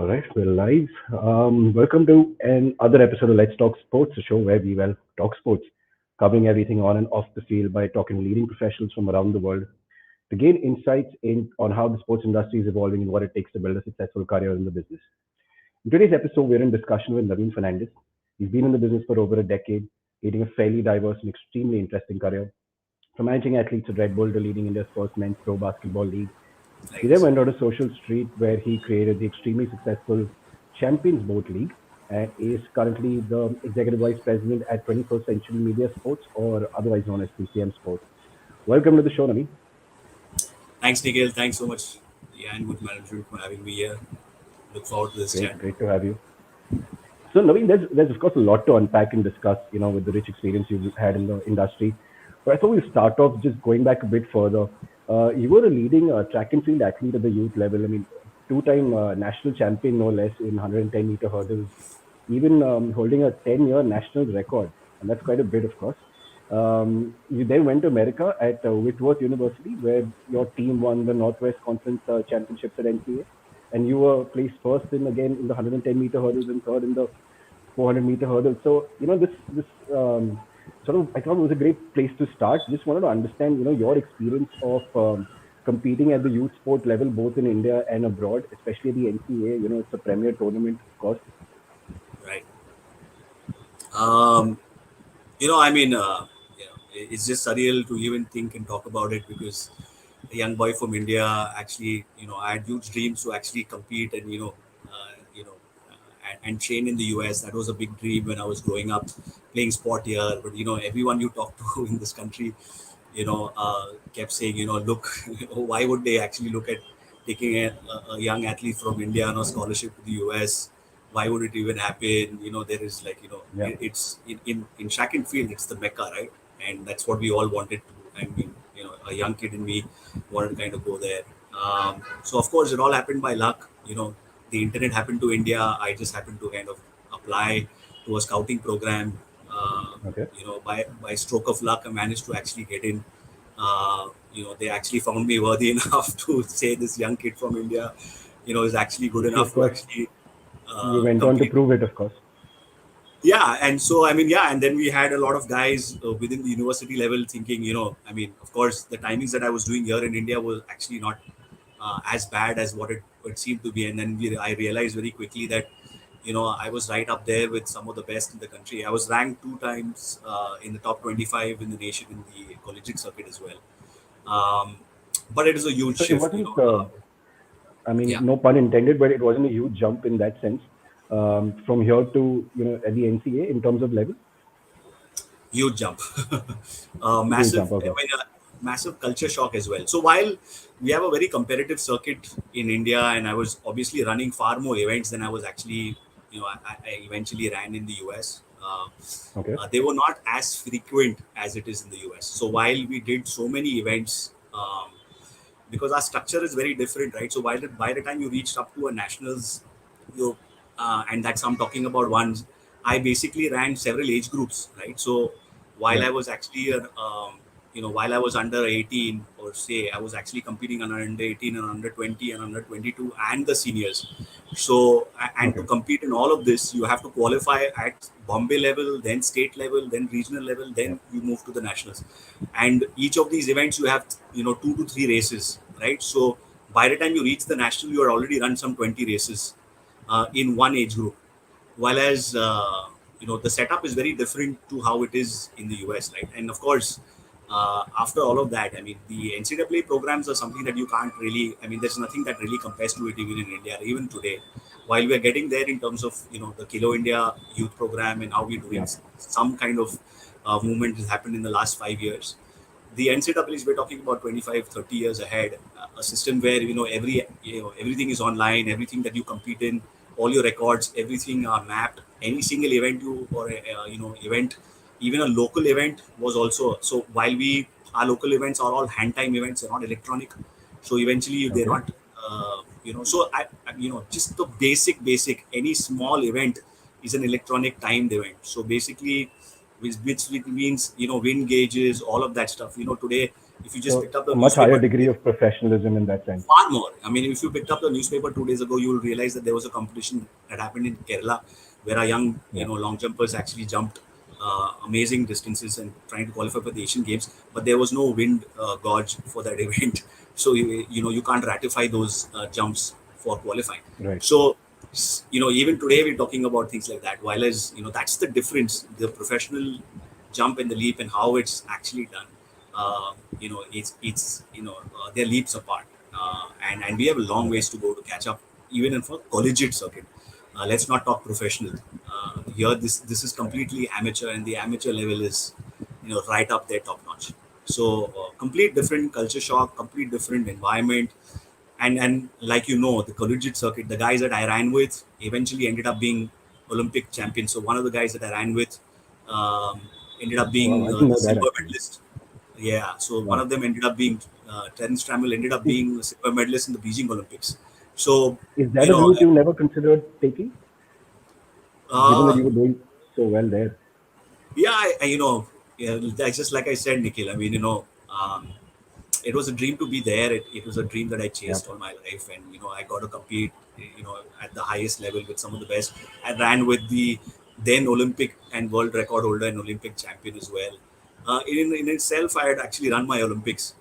All right, we're live. Welcome to another episode of Let's Talk Sports, a show where we talk sports, covering everything on and off the field by talking to leading professionals from around the world to gain insights on how the sports industry is evolving and what it takes to build a successful career in the business. In today's episode, we're in discussion with Navin Fernandes. He's been in the business for over a decade, leading a fairly diverse and extremely interesting career, from managing athletes at Red Bull to leading India's first men's pro basketball league. He then Right. went on to Social Street, where he created the extremely successful Champions Boat League and is currently the Executive Vice President at 21st Century Media Sports, or otherwise known as TCM Sports. Welcome to the show, Nami. Thanks, Nikhil. Thanks so much, the Ironwood management, for having me here. Look forward to this chat. Great to have you. So, Naveen, there's of course a lot to unpack and discuss, with the rich experience you've had in the industry. But I thought we'll start off just going back a bit further. You were a leading track and field athlete at the youth level. I mean, two-time national champion, no less, in 110-meter hurdles, even holding a 10-year national record, and that's quite a bit, of course. You then went to America at Whitworth University, where your team won the Northwest Conference Championships at NCAA, and you were placed first in again in the 110-meter hurdles and third in the 400-meter hurdles. So this sort of I thought it was a great place to start. Just wanted to understand your experience of competing at the youth sport level, both in India and abroad, especially the NCAA. It's a premier tournament, of course. Right. Um, I mean, it's just surreal to even think and talk about it because a young boy from India actually, I had huge dreams to actually compete and and train in the US. That was a big dream when I was growing up, playing sport here. But everyone you talk to in this country, kept saying, look, why would they actually look at taking a young athlete from India on a scholarship to the US? Why would it even happen? There is like, Yeah. it's in track and field, it's the mecca, right? And that's what we all wanted to. I mean, a young kid in me wanted to kind of go there. So of course, it all happened by luck. The internet happened to India. I just happened to kind of apply to a scouting program. Okay. By stroke of luck, I managed to actually get in. They actually found me worthy enough to say this young kid from India, is actually good Which, of enough to course, actually you went on to compete. prove it, of course. Yeah, and so I mean, yeah, and then we had a lot of guys within the university level thinking, I mean, of course, the timings that I was doing here in India was actually not as bad as what it seemed to be, and then I realized very quickly that I was right up there with some of the best in the country. I was ranked two times in the top 25 in the nation in the collegiate circuit as well. Um, but it is a huge So it shift, wasn't. I mean, yeah, no pun intended, but it wasn't a huge jump in that sense from here to at the NCA in terms of level. huge jump. Huge Massive, jump. I Okay. mean, massive culture shock as well. So while we have a very competitive circuit in India, and I was obviously running far more events than I was actually, I eventually ran in the US. Okay. They were not as frequent as it is in the US. So while we did so many events, because our structure is very different, right? So by the time you reached up to a nationals, you and that's I'm talking about ones. I basically ran several age groups, right? So while Yeah. I was actually while I was under 18 or say I was actually competing on under 18 and under 20 and under 22 and the seniors. So and to Okay. compete in all of this, you have to qualify at Bombay level, then state level, then regional level, Yeah. then you move to the nationals. And each of these events, you have 2 to 3 races, right? So by the time you reach the national, you are already run some 20 races in one age group. While as the setup is very different to how it is in the US, right? And of course, after all of that, I mean, the NCAA programs are something that you can't really. I mean, there's nothing that really compares to it even in India, even today. While we are getting there in terms of the Kilo India youth program and how we're doing Yeah. some kind of movement has happened in the last 5 years. The NCAAs, we're talking about 25, 30 years ahead, a system where everything is online, everything that you compete in, all your records, everything are mapped. Any single event you or event, even a local event was also. So while our local events are all hand time events, they're not electronic. So eventually they're Okay. not. So just the basic any small event is an electronic timed event. So basically, which means wind gauges, all of that stuff. Today If you just So picked up the a much higher newspaper degree today, of professionalism in that sense. far more. I mean, if you picked up the newspaper 2 days ago, you will realize that there was a competition that happened in Kerala where a young, Yeah. long jumpers actually jumped amazing distances and trying to qualify for the Asian Games, but there was no wind gauge for that event, so you can't ratify those jumps for qualifying. Right. So even today we're talking about things like that. While as that's the difference, the professional jump and the leap and how it's actually done. It's they're leaps apart, and we have a long Okay. ways to go to catch up, even in for collegiate circuit. Let's not talk professional. Here, this is Correct. completely amateur, and the amateur level is right up there, top notch. So complete different culture shock, complete different environment, and like the collegiate circuit, the guys that I ran with eventually ended up being Olympic champions. So one of the guys that I ran with um, ended up Oh, wow, being I didn't the know that silver actually. medalist. Yeah, so one Wow. of them ended up being Terence Trammell ended up Is being a silver medalist in the Beijing Olympics. So is that you a know, route you never considered taking, given that uh, you were doing so well there? yeah, yeah, that's just like I said, Nikhil. I mean, it was a dream to be there. It was a dream that I Yeah. chased all my life, and I got to compete, at the highest level with some of the best. I ran with the then Olympic and world record holder and Olympic champion as well. In itself, I had actually run my Olympics,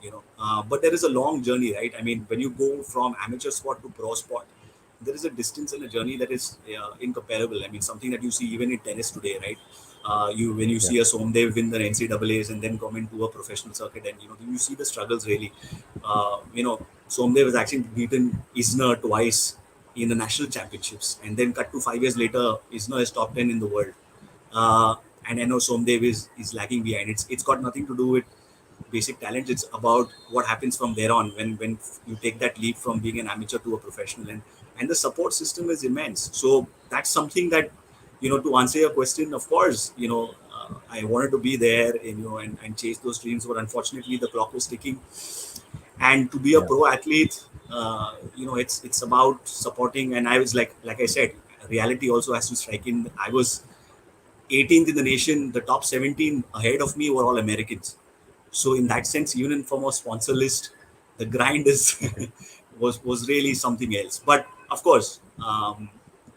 but there is a long journey, right? I mean, when you go from amateur sport to pro sport, there is a distance and a journey that is incomparable. I mean, something that you see even in tennis today, right? You when you Yeah. see a Somdev win the NCAA's and then come into a professional circuit, and you see the struggles really. Somdev has actually beaten Isner twice in the national championships, and then cut to 5 years later, Isner is top 10 in the world. Uh, and I know Somdev is lagging behind. It's got nothing to do with basic talent. It's about what happens from there on when you take that leap from being an amateur to a professional, and the support system is immense. So that's something that to answer your question, of course, I wanted to be there, and chase those dreams, but unfortunately the clock was ticking. And to be a Yeah. pro athlete, it's about supporting. And I was like I said, reality also has to strike in. I was 18th in the nation. The top 17 ahead of me were all Americans. So in that sense, even in from a sponsor list, the grind is Okay. was really something else. But of course,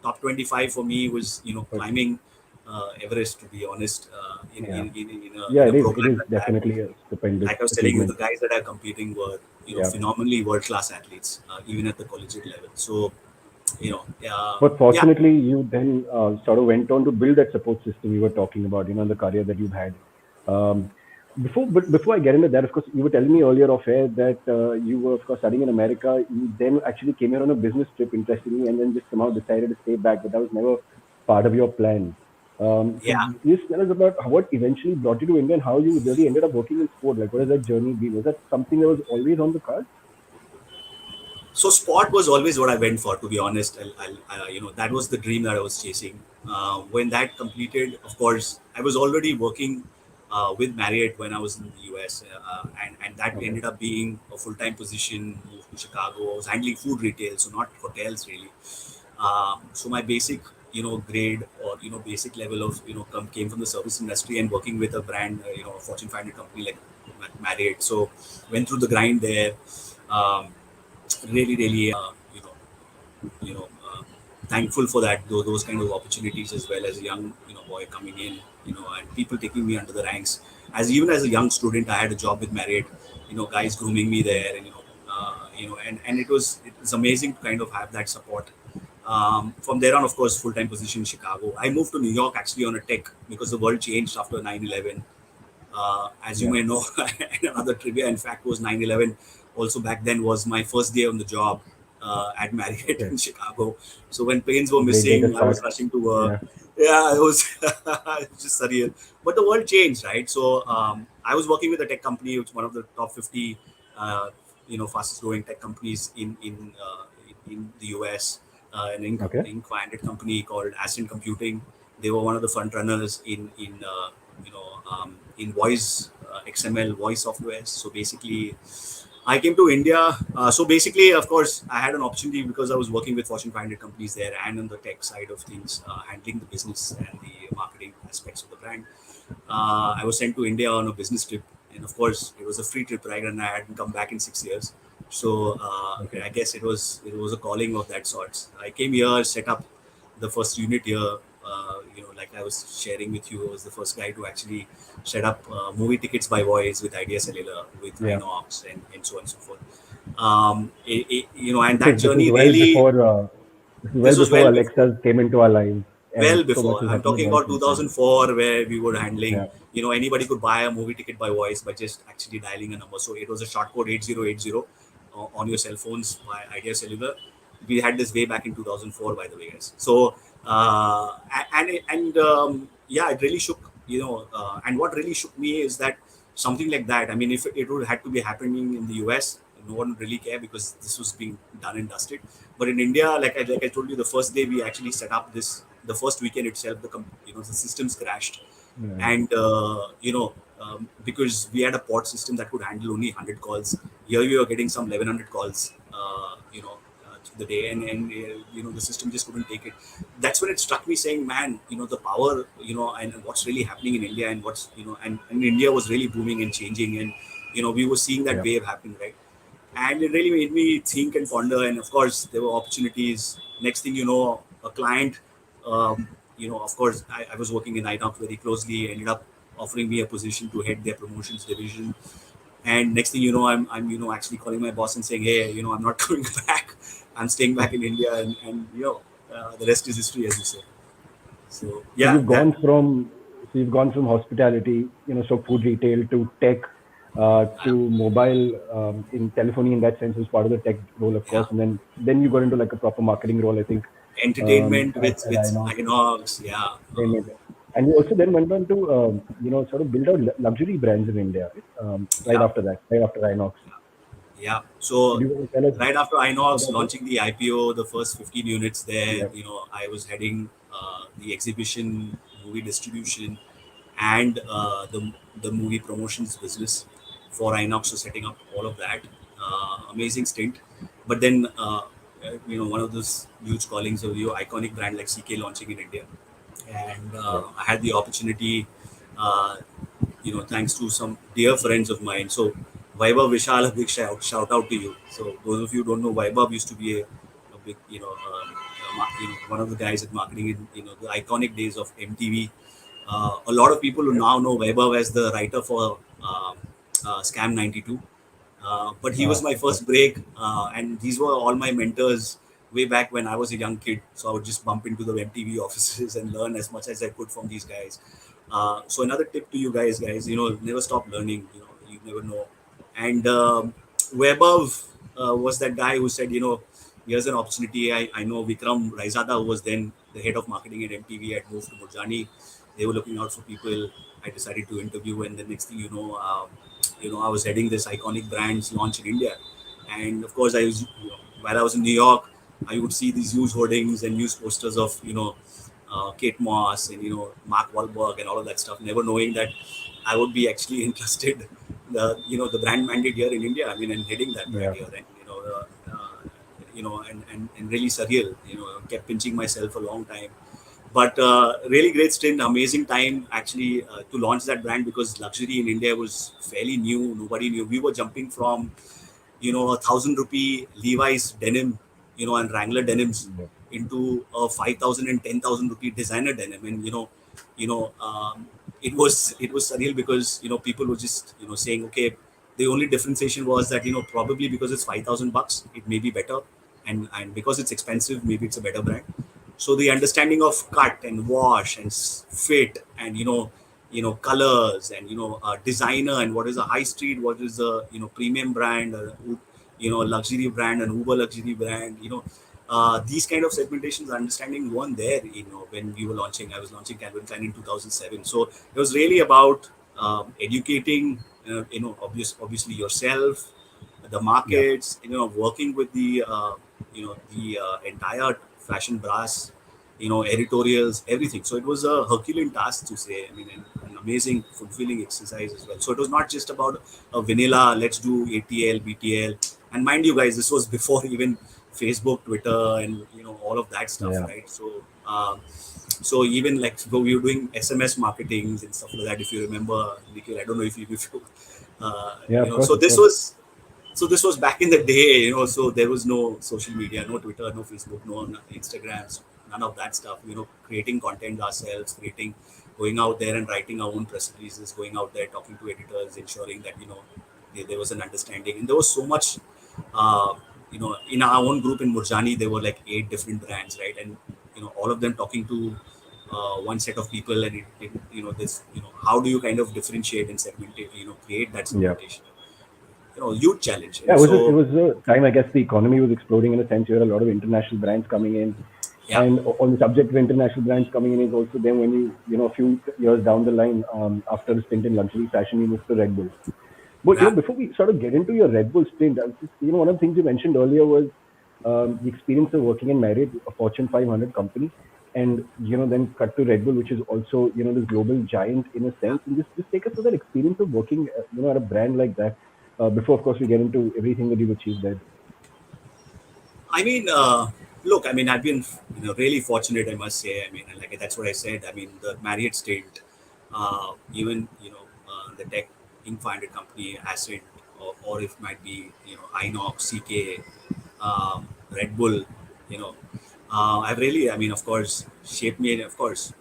top 25 for me was But climbing Everest. To be honest, yeah. in Yeah, a it program is like that, definitely a stupendous like I was telling you, the achievement. guys that are competing were Yeah. phenomenally world class athletes, even at the collegiate level. So But yeah. fortunately, you then sort of went on to build that support system you were talking about, the career that you've had. Um, before I get into that, of course, you were telling me earlier off air that you were, of course, studying in America. You then actually came here on a business trip, interestingly, and then just somehow decided to stay back, but that was never part of your plan. So Yeah. please tell us about what eventually brought you to India and how you really ended up working in sport. Like, what has that journey been? Was that something that was always on the cards? So sport was always what I went for, to be honest. That was the dream that I was chasing. When that completed, of course, I was already working with Marriott when I was in the US, and that Okay. ended up being a full time position. Moved to Chicago. I was handling food retail, so not hotels really. So my basic, grade, or basic level of came from the service industry and working with a brand, a Fortune 500 company like Marriott. So went through the grind there. Um, Really really thankful for that, those kind of opportunities, as well as a young boy coming in, and people taking me under the ranks. As even as a young student, I had a job with Marriott, guys grooming me Right. there, and it was amazing to kind of have that support. From there on, of course, full-time position in Chicago. I moved to New York actually on a tech, because the world changed after 9/11. As you Yeah. may know, another trivia, in fact, was 9/11. Also, back then was my first day on the job at Marriott Okay. in Chicago. So when planes were Great day to missing, I was start. rushing to work. Yeah. Yeah, it was it was just surreal. But the world changed, right? So I was working with a tech company, which is one of the top 50, fastest growing tech companies in the US. An Okay. Inc. 500 company called Ascent Computing. They were one of the front runners in voice, XML voice software. So basically, I came to India. So basically, of course, I had an opportunity because I was working with Fortune 500 companies there and on the tech side of things, handling the business and the marketing aspects of the brand. I was sent to India on a business trip, and of course it was a free trip, right? And I hadn't come back in 6 years, so Okay. I guess it was a calling of that sorts. I came here, set up the first unit here. Like I was sharing with you, I was the first guy to actually set up movie tickets by voice with Idea Cellular, with Yeah. Inox, and so on and so forth. And This that is this is journey well really, before this is well this was before well before. Alexas came into our lives, and Well so much before. has I'm happened in talking voice about since then. 2004, where we were handling, Yeah. anybody could buy a movie ticket by voice by just actually dialing a number. So it was a short code 8080 on your cell phones by Idea Cellular. We had this way back in 2004, by the way, guys. So, yeah, it really shook, and what really shook me is that something like that, I mean, if it would had to be happening in the US, no one would really care because this was being done and dusted. But in India, like I told you, the first day we actually set up this, the first weekend itself, the systems crashed, Yeah. and because we had a pod system that could handle only 100 calls. Here we were getting some 1100 calls, through the day, and the system just couldn't take it. That's when it struck me, saying, man, the power, and what's really happening in India, and what's and India was really booming and changing, and we were seeing that Yeah. wave happen, right? And it really made me think and ponder. And of course there were opportunities. Next thing you know, a client, of course I was working in Inox very closely, ended up offering me a position to head their promotions division. And next thing you know, I'm actually calling my boss and saying, hey, I'm not coming back, I'm staying back in India, and the rest is history, as you say. So So yeah, you've that. gone from so you've gone from hospitality, so food retail to tech, to mobile, in telephony in that sense was part of the tech role, of Yeah, course, and then you got into like a proper marketing role, I think, entertainment with at Inox. Inox, yeah. And you also then went on to sort of build out luxury brands in India, right? Right Yeah. after that, right after Inox. Yeah. Could So you tell us right after Inox about this? launching the IPO, the first 15 units there, Yeah. I was heading the exhibition, movie distribution, and the movie promotions business for Inox. So setting up all of that, amazing stint. But then, one of those huge callings of your iconic brand like CK launching in India, and Yeah. I had the opportunity. Uh, Thanks to some dear friends of mine. So, Vaibhav Vishal, a big shout out to you. So, those of you who don't know, Vaibhav used to be a big, one of the guys at marketing in, the iconic days of MTV. A lot of people who Yeah. now know Vaibhav as the writer for Scam 92. But he was my Of course. first break, and these were all my mentors way back when I was a young kid. So I would just bump into the MTV offices and learn as much as I could from these guys. So another tip to you guys, never stop learning. You never know. And Webov was that guy who said, here's an opportunity. I know Vikram Raizada, who was then the head of marketing at MTV, had moved to Murjani. They were looking out for people. I decided to interview, and the next thing I was heading this iconic brands launch in India. And of course, while I was in New York, I would see these huge hoardings and news posters of Kate Moss and Mark Wahlberg and all of that stuff, never knowing that I would be actually interested the brand mandate here in India. I mean, and heading that brand Yeah. here, and and really surreal. Kept pinching myself a long time, but really great stint, amazing time actually to launch that brand, because luxury in India was fairly new. Nobody knew. We were jumping from 1,000 rupee Levi's denim, and Wrangler denims Yeah. into a 5,000 and 10,000 rupee designer denim. And you know, it was surreal, because people were just saying, okay, the only differentiation was that probably because it's 5,000 bucks, it may be better, and because it's expensive, maybe it's a better brand. So the understanding of cut and wash and fit and colors and designer, and what is a high street, what is a premium brand, luxury brand, an uber luxury brand, these kind of segmentations understanding weren't there when we were launching. I was launching Calvin Klein in 2007. So it was really about educating obviously yourself, the Yeah. markets, working with the entire fashion brass, editorials, everything. So it was a Herculean task, to say. I mean, an amazing, fulfilling exercise as well. So it was not just about a vanilla, let's do ATL, BTL. And mind you, guys, this was before even Facebook, Twitter, and all of that stuff, Yeah. right? So even like, so we were doing SMS marketings and stuff like that. If you remember, Nikhil, I don't know if you Yeah, of course, So of this course. was back in the day, so there was no social media, no Twitter, no Facebook, no Instagrams, none of that stuff. Creating content ourselves, going out there and writing our own press releases, going out there talking to editors, ensuring that there was an understanding, and there was so much. Uh, in our own group in Murjani, there were like 8 different brands, right, and all of them talking to one set of people, and this, how do you kind of differentiate and segmentate, create that Yeah. segmentation, huge challenge. Yeah, And it so was a time, I guess, the economy was exploding in a sense. You had a lot of international brands coming in. yeah, And on the subject of international brands coming in is also then when a few years down the line, after a stint in luxury fashion, you moved to Red Bull. But yeah. before we sort of get into your Red Bull stint, I was just, one of the things you mentioned earlier was the experience of working in Marriott, a Fortune 500 company, and then cut to Red Bull, which is also this global giant in a Yeah. sense. And just take us through that experience of working, at a brand like that. Before, of course, we get into everything that you've achieved there. I mean, look, I mean, I've been, really fortunate, I must say. I mean, like that's what I said. I mean, the Marriott stint, even, the tech Inc. 500 company, Ascent, or if it might be, Inox, CK, Red Bull, you know, I've really, I mean, of course, shaped me, and of course,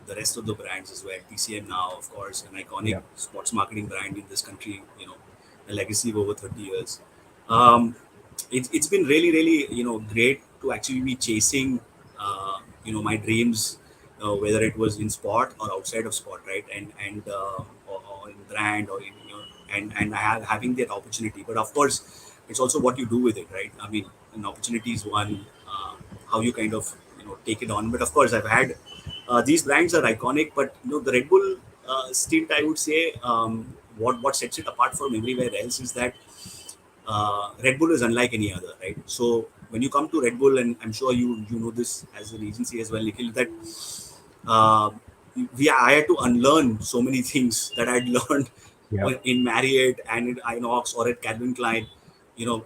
the rest of the brands as well. TCM now, of course, an iconic Yeah, sports marketing brand in this country, a legacy of over 30 years. Um, it's been really, really, great to actually be chasing, my dreams, whether it was in sport or outside of sport, right? Or in brand, or in, and having that opportunity. But of course, it's also what you do with it, right? I mean, an opportunity is one, how you kind of take it on. But of course, I've had these brands are iconic, but the Red Bull stint, I would say, what sets it apart from everywhere else is that Red Bull is unlike any other, right? So when you come to Red Bull, and I'm sure you know this as an agency as well, Nikhil, that uh, I had to unlearn so many things that I'd learned yeah. in Marriott and in Inox or at Calvin Klein. You know,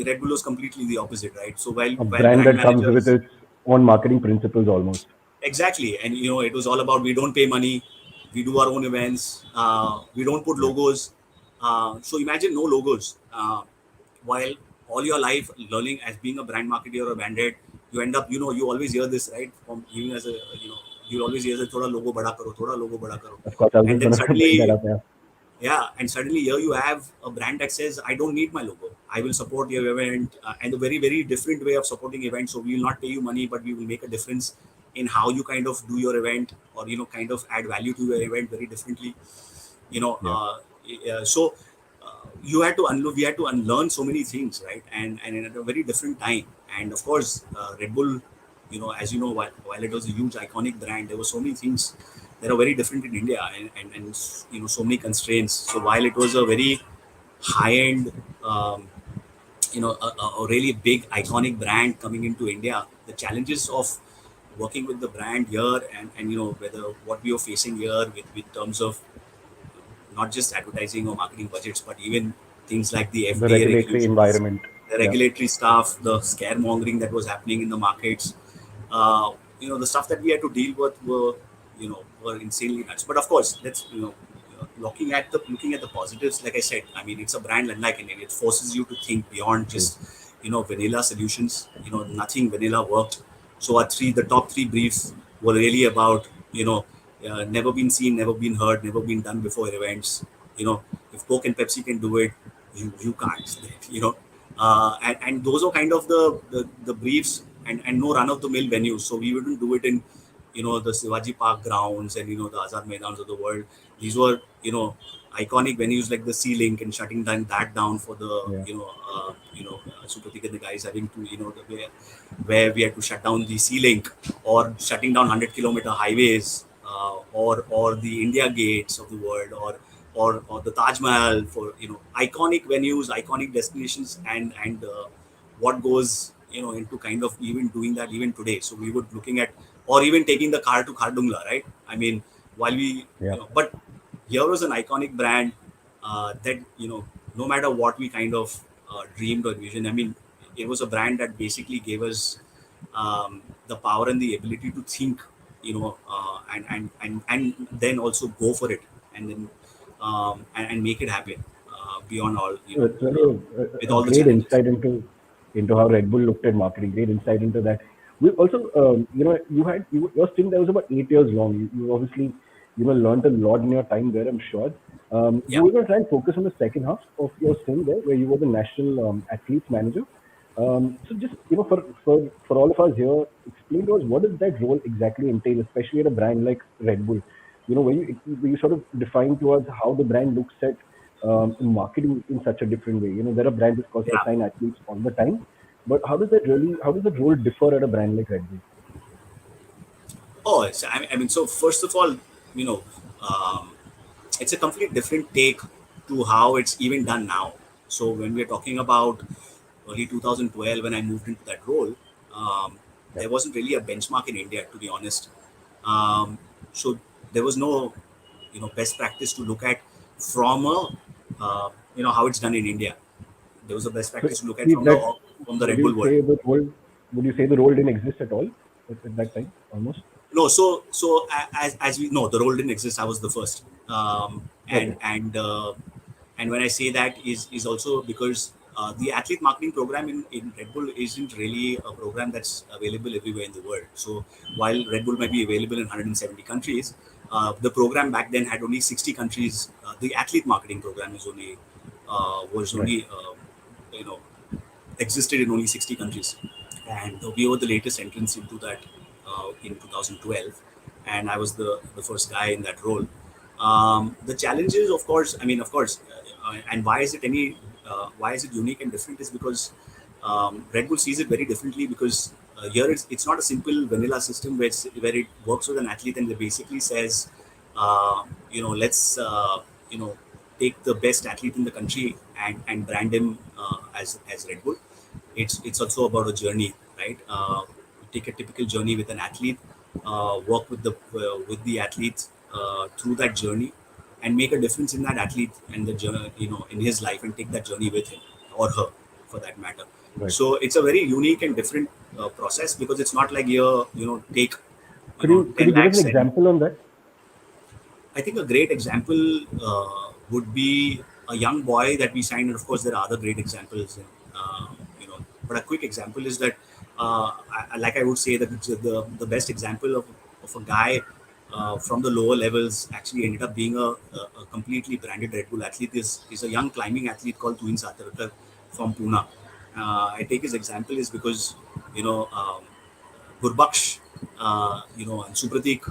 Red Bull was completely the opposite, right? So A while brand brand that comes with managers. its own marketing principles almost. Exactly, and it was all about we don't pay money, we do our own events, we don't put Yeah, logos. So imagine no logos. While all your life learning as being a brand marketer or a brand head, you end up, you always hear this, right? From even as a, you always hear that thoda logo bada karo, thoda logo bada karo, of course. I was and just then gonna bring that suddenly, up. Yeah, yeah, and suddenly here you have a brand that says, I don't need my logo. I will support your event, and a very, very different way of supporting events. So we will not pay you money, but we will make a difference in how you kind of do your event, or, kind of add value to your event very differently. You know, yeah, so we had to unlearn so many things, right? And at a very different time. And of course, Red Bull, as you know, while it was a huge iconic brand, there were so many things that are very different in India, and so many constraints. So while it was a very high end, um, a really big iconic brand coming into India, the challenges of working with the brand here, and whether what we are facing here with terms of not just advertising or marketing budgets, but even things like the the FDA regulatory regulations, environment. the Yeah, regulatory stuff, the scaremongering that was happening in the markets. The stuff that we had to deal with were insanely nuts. But of course, let's looking at the positives. Like I said, I mean, it's a brand unlike Indian. It forces you to think beyond true. just vanilla solutions. Nothing vanilla worked. So the top three briefs were really about never been seen, never been heard, never been done before events. If Coke and Pepsi can do it, you can't. And those are kind of the briefs, and no run of the mill venues. So we wouldn't do it in the Shivaji Park grounds, and the Azad Maidans of the world. These were iconic venues like the Sea Link, and shutting down for the Yeah, Supratik and the guys having to where we had to shut down the Sea Link, or shutting down 100-kilometer highways, or the India gates of the world, or the Taj Mahal, for iconic venues, iconic destinations, and what goes into kind of even doing that even today. So we were looking at, or even taking the car to Khardungla, right? I mean, while we yeah, but here was an iconic brand that no matter what we kind of dreamed or vision. I mean, it was a brand that basically gave us the power and the ability to think, and then also go for it, and then and make it happen beyond all, It's really with a all the great challenges. insight into how Red Bull looked at marketing. Great insight into that. We also, your stint there was about 8 years long. You obviously, learned a lot in your time there. I'm sure. We Yeah. were going to try and focus on the second half of your stint there, where you were the national athletes manager. So just for all of us here, explain to us what does that role exactly entail, especially at a brand like Red Bull. Where you sort of define to us how the brand looks at marketing in such a different way. There are brands, of course, that Yeah. sign athletes all the time, but how does that role differ at a brand like Red Bull? Oh, I mean, so first of all, you know, um, it's a complete different take to how it's even done now. So when we're talking about early 2012, when I moved into that role, Yeah. there wasn't really a benchmark in India, to be honest. Um, so there was no, best practice to look at from how it's done in India. There was a best So practice to look at if that from the would Red you Bull world. say the role would you say the role didn't exist at all at that time almost? No, as we know, the role didn't exist. I was the first, Okay. and when I say that is also because the athlete marketing program in Red Bull isn't really a program that's available everywhere in the world. So while Red Bull might be available in 170 countries, the program back then had only 60 countries. The athlete marketing program is only was Right. only you know existed in only 60 countries, and we were the latest entrants into that in 2012, and I was the first guy in that role. The challenges, of course, and why is it unique and different is because Red Bull sees it very differently because here it's not a simple vanilla system where it works with an athlete and it basically says, let's take the best athlete in the country and brand him as Red Bull. It's also about a journey, right? Take a typical journey with an athlete, work with the athlete through that journey, and make a difference in that athlete and the journey, in his life, and take that journey with him or her, for that matter. Right. So it's a very unique and different process because it's not like take Could you 10 give us an lakhs and example on that? I think a great example would be a young boy that we signed, and of course there are other great examples. But a quick example is that, like I would say, that the best example of a guy from the lower levels actually ended up being a completely branded Red Bull athlete is a young climbing athlete called Tuin Satarkar from Pune. I take his example is because you know. Gurbaksh, and Supratik,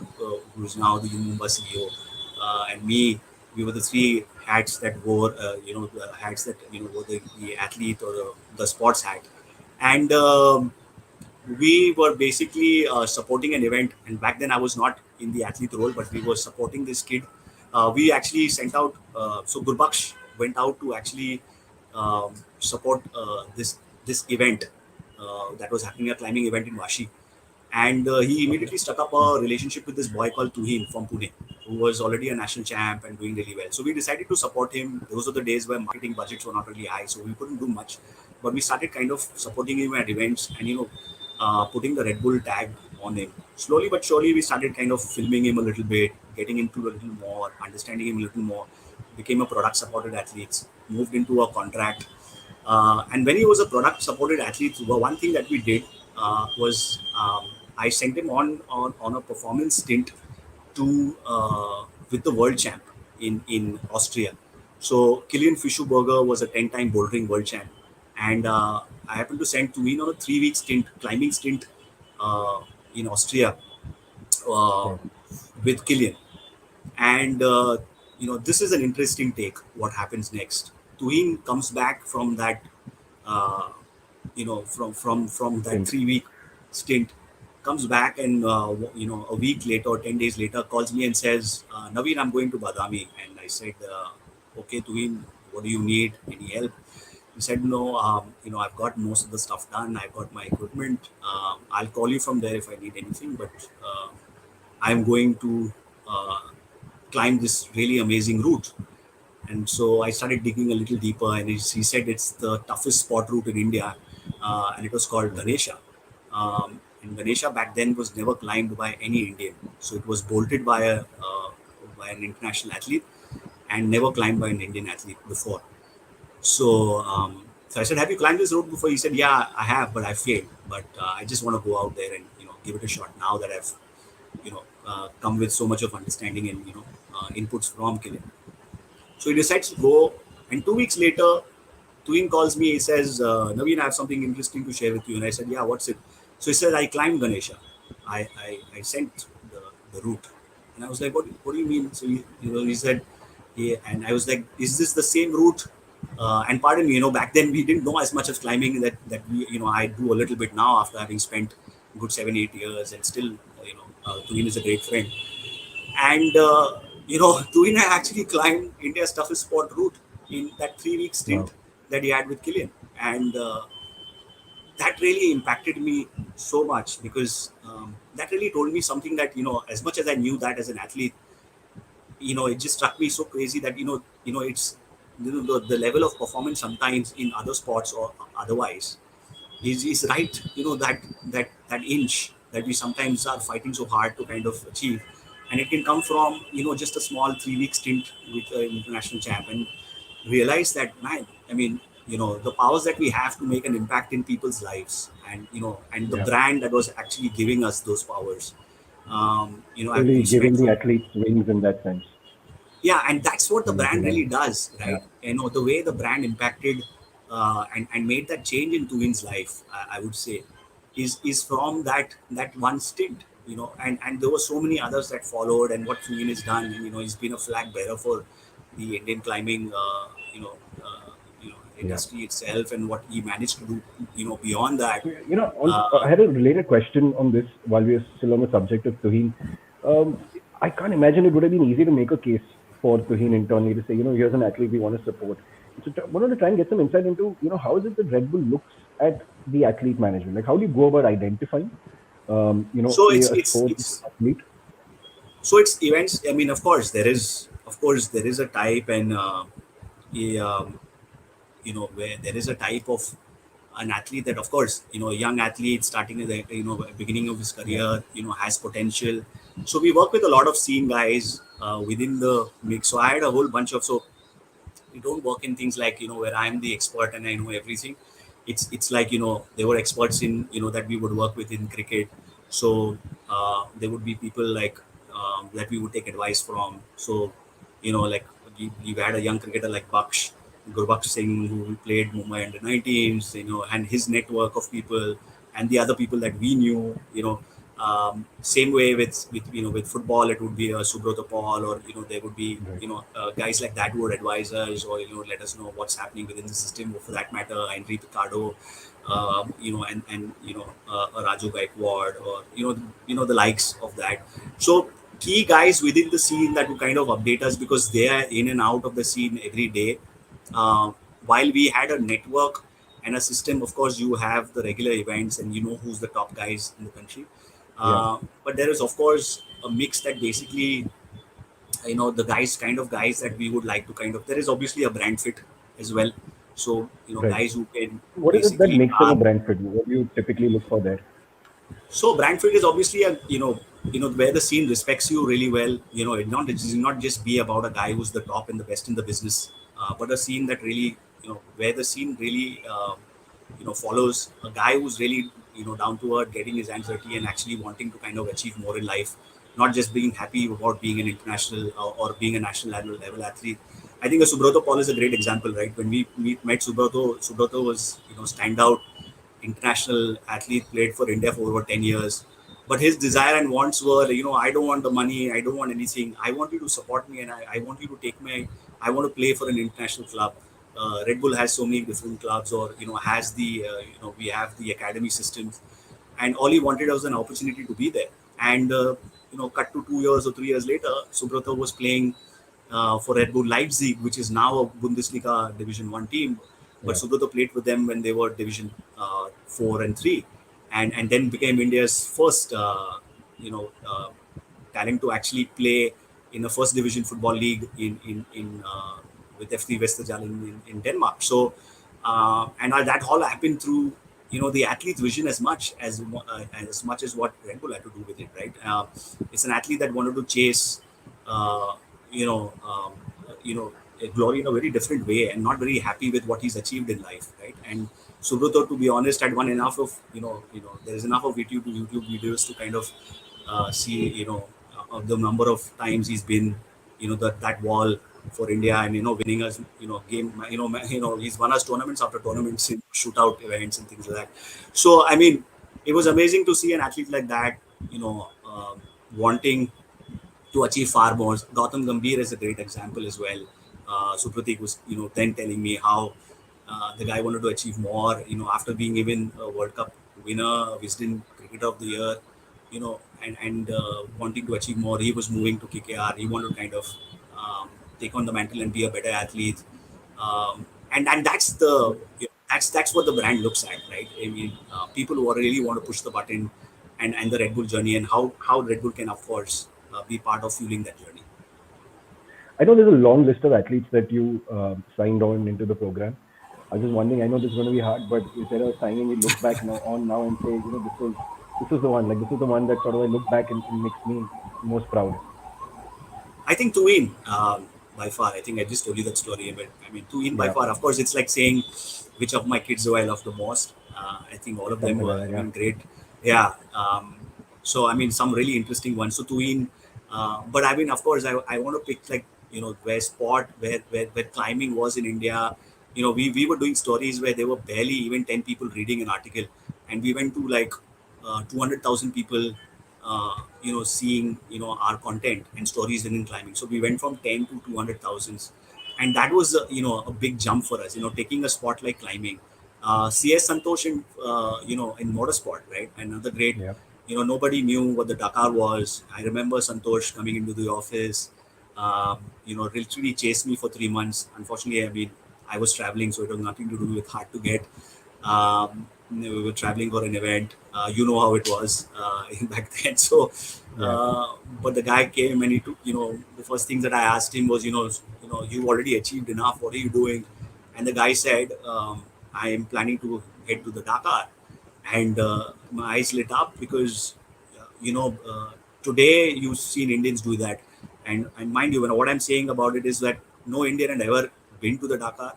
who is now the Mumbai CEO, and me, we were the three hats that wore, the hats that, were the athlete or the sports hat. And we were basically supporting an event. And back then I was not in the athlete role, but we were supporting this kid. We actually sent out, so Gurbaksh went out to actually support this event that was happening, a climbing event in Vashi, and he Okay. immediately struck up a relationship with this boy called Tuhin from Pune, who was already a national champ and doing really well. So we decided to support him. Those were the days where marketing budgets were not really high, so we couldn't do much. But we started kind of supporting him at events and putting the Red Bull tag on him. Slowly but surely, we started kind of filming him a little bit, getting into a little more, understanding him a little more. Became a product supported athlete, moved into a contract, and when he was a product supported athlete, one thing that we did was I sent him on a performance stint to with the world champ in Austria. So Kilian Fischerberger was a 10-time bouldering world champ, and I happened to send Tumin on a 3 week stint, climbing stint in Austria uh, Wow. with Kilian. And this is an interesting take. What happens next? Tuhin comes back from that uh, from that Stint. 3 week stint, comes back, and a week later or 10 days later calls me and says, Naveen, I'm going to Badami. And I said, okay, to him, what do you need, any help? He said, no, I've got most of the stuff done, I've got my equipment, I'll call you from there if I need anything, but I'm going to uh, climb this really amazing route. And so I started digging a little deeper, and he said it's the toughest sport route in India, and it was called Mhm. Ganesha. And Ganesha back then was never climbed by any Indian, so it was bolted by an international athlete. and never climbed by an Indian athlete before. So I said, "Have you climbed this route before?" He said, "Yeah, I have, but I failed. But I just want to go out there and give it a shot now that I've come with so much of understanding and inputs from Killian." So he decides to go, and 2 weeks later, Twin calls me. He says, "Naveen, I have something interesting to share with you." And I said, "Yeah, what's it?" So he said, "I climbed Ganesha. I sent the route." And I was like, "What do you mean?" So he said, "Yeah." And I was like, "Is this the same route?" And pardon me, back then we didn't know as much as climbing that we, I do a little bit now after having spent good 7 8 years, and still, Twin is a great friend. And Tuin had actually climbed India's toughest sport route in that 3 week stint Wow. that he had with Killian, and that really impacted me so much because that really told me something that as much as I knew that as an athlete, it just struck me so crazy that it's the level of performance sometimes in other sports or otherwise is right, that inch that we sometimes are fighting so hard to kind of achieve, and it can come from just a small 3 week stint with an international champ, and realize that, man, I mean, the powers that we have to make an impact in people's lives, and and the Yeah. brand that was actually giving us those powers. Really we spent giving the so athletes wings in that sense. Yeah, and that's what the And brand really does, yeah, right? The way the brand impacted and made that change in Tuvin's life, I would say, is from that one stint, and there were so many others that followed, and what Tuvin has done, and he's been a flag bearer for the Indian climbing yeah. industry itself, and what he managed to do beyond that. So, I uh, had a related question on this while we are still on the subject of Tuhin. Um, I can't imagine it would have been easy to make a case for Tuhin internally to say, here's an athlete we want to support. So, wanted to try and get some insight into, how is it that Red Bull looks at the athlete management? Like, how do you go about identifying, so it's a it's sports it's athlete? so it's events. I mean, of course there is a type, and a, where there is a type of an athlete that, of course, a young athlete starting at the beginning of his Yeah, career, has potential. So we work with a lot of scene guys within the mix. So I had a whole bunch of, so we don't work in things like where I'm the expert and I know everything. It's like there were experts in that we would work with in cricket. So there would be people like that we would take advice from. So like we've had a young cricketer like Gurbaksh Singh, who played Mumbai under 19s, and his network of people, and the other people that we knew. Same way with football, it would be a Subrata Paul, or there would be right. guys like that who would advise us, or let us know what's happening within the system. Or for that matter, Henry Picardo, and a Raju Gaikwad, or the likes of that. So key guys within the scene that would kind of update us, because they are in and out of the scene every day. uh, while we had a network and a system, of course, you have the regular events and who's the top guys in the country. Yeah, But there is, of course, a mix that basically, the guys that we would like to kind of, there is obviously a brand fit as well. So right. guys who can What is it that basically makes them a brand fit? What do you typically look for there? so brand fit is obviously a where the scene respects you really well. It is not just be about a guy who's the top and the best in the business, but a scene that really, where the scene really follows a guy who's really down to earth, getting his hands dirty, and actually wanting to kind of achieve more in life, not just being happy about being an international or being a national level athlete. I think a Subrata Paul is a great example, right? When we met Subrata was standout international athlete, played for India for over 10 years. But his desire and wants were, I don't want the money, I don't want anything. I want you to support me, and I want you to take me. I want to play for an international club. Red Bull has so many different clubs, or has the we have the academy systems, and all he wanted was an opportunity to be there. And cut to 2 years or 3 years later, Subrata was playing for Red Bull Leipzig, which is now a Bundesliga Division One team. But Yeah, Subrata played with them when they were Division 4 and 3, and then became India's first talent to actually play in a first division football league in with FC Vesterjal in Denmark. So and that all happened through the athlete's vision as much as what Red Bull had to do with it, right? It's an athlete that wanted to chase uh, you know um, glory in a very different way and not very happy with what he's achieved in life, right? And Subrata, to be honest, had won enough of there is enough of YouTube videos to kind of see of the number of times he's been that wall for India, and winning us game, he's won us tournaments after tournaments in shootout events and things like that. So I mean, it was amazing to see an athlete like that, wanting to achieve far more. Gautam Gambhir is a great example as well. Supratik was, then telling me how the guy wanted to achieve more, after being even a World Cup winner, Wisden Cricketer of the Year, and wanting to achieve more. He was moving to KKR. He wanted to kind of take on the mantle and be a better athlete. And that's that's what the brand looks at, right? I mean, people who really want to push the button, and the Red Bull journey, and how Red Bull can, of course, be part of fueling that journey. I know there's a long list of athletes that you signed on into the program. I was just wondering. I know this is going to be hard, but is there a signing you look back now and say, this was the one, like this is the one that sort of I look back and makes me most proud. I think Tuin, by far. I think I just told you that story. But I mean, Tuin by Yeah, far. Of course, it's like saying which of my kids do I love the most. I think all of them something were, like that. I Yeah, mean, great. Yeah. So I mean, some really interesting ones. So Tuin, but I mean, of course, I want to pick, like, where sport, where climbing was in India. We were doing stories where there were barely even 10 people reading an article, and we went to like 200,000 people, seeing our content and stories in climbing. So we went from 10 to 200,000, and that was a big jump for us. Taking a sport like climbing. CS Santosh in motorsport, right? Another great. yeah. Nobody knew what the Dakar was. I remember Santosh coming into the office. Literally chased me for 3 months. Unfortunately, I mean, I was traveling, so it was nothing to do with hard to get. We were traveling for an event. You know how it was back then. So, Yeah. but the guy came and he took. The first things that I asked him was, you already achieved enough. What are you doing? And the guy said, I am planning to head to the Dakar. And my eyes lit up because, today you've seen Indians do that. And mind you, what I'm saying about it is that no Indian had ever been to the Dakar.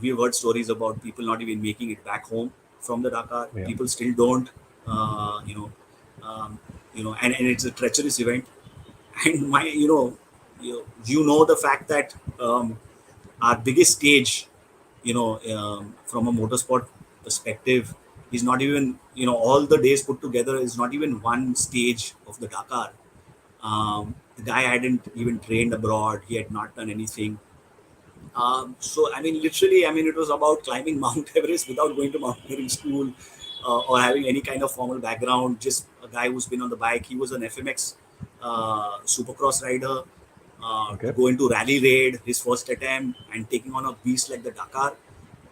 We've heard stories about people not even making it back home from the Dakar. Yeah. People still don't, uh, you know, and it's a treacherous event. And the fact that our biggest stage, from a motorsport perspective, is not even, all the days put together is not even one stage of the Dakar. The guy hadn't even trained abroad. He had not done anything. So I mean, literally, I mean, it was about climbing Mount Everest without going to mountaineering school, or having any kind of formal background. Just a guy who's been on the bike. He was an FMX Supercross rider. To Okay. go into rally raid, his first attempt, and taking on a beast like the Dakar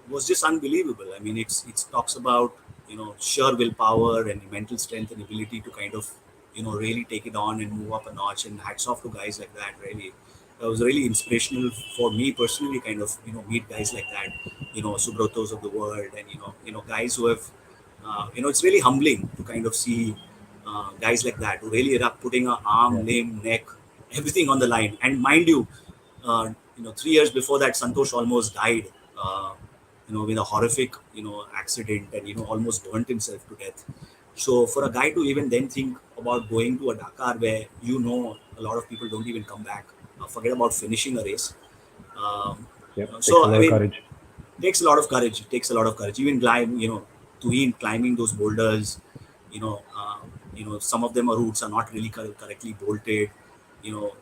was just unbelievable. I mean, it talks about sheer willpower and mental strength and ability to kind of really take it on and move up a notch. And hats off to guys like that. Really, that was really inspirational for me personally. Kind of meet guys like that, Subrotos of the world, and guys who have it's really humbling to kind of see guys like that who really end up putting an Yeah. arm, limb, neck, everything on the line. And mind you, 3 years before that, Santosh almost died, with a horrific, accident, and, almost burnt himself to death. So for a guy to even then think about going to a Dakar where, a lot of people don't even come back, forget about finishing a race. Yep. Takes a So, I lot of mean, courage. takes a lot of courage. It takes a lot of courage. Even climb, to in climbing those boulders, some of them are routes are not really correctly bolted.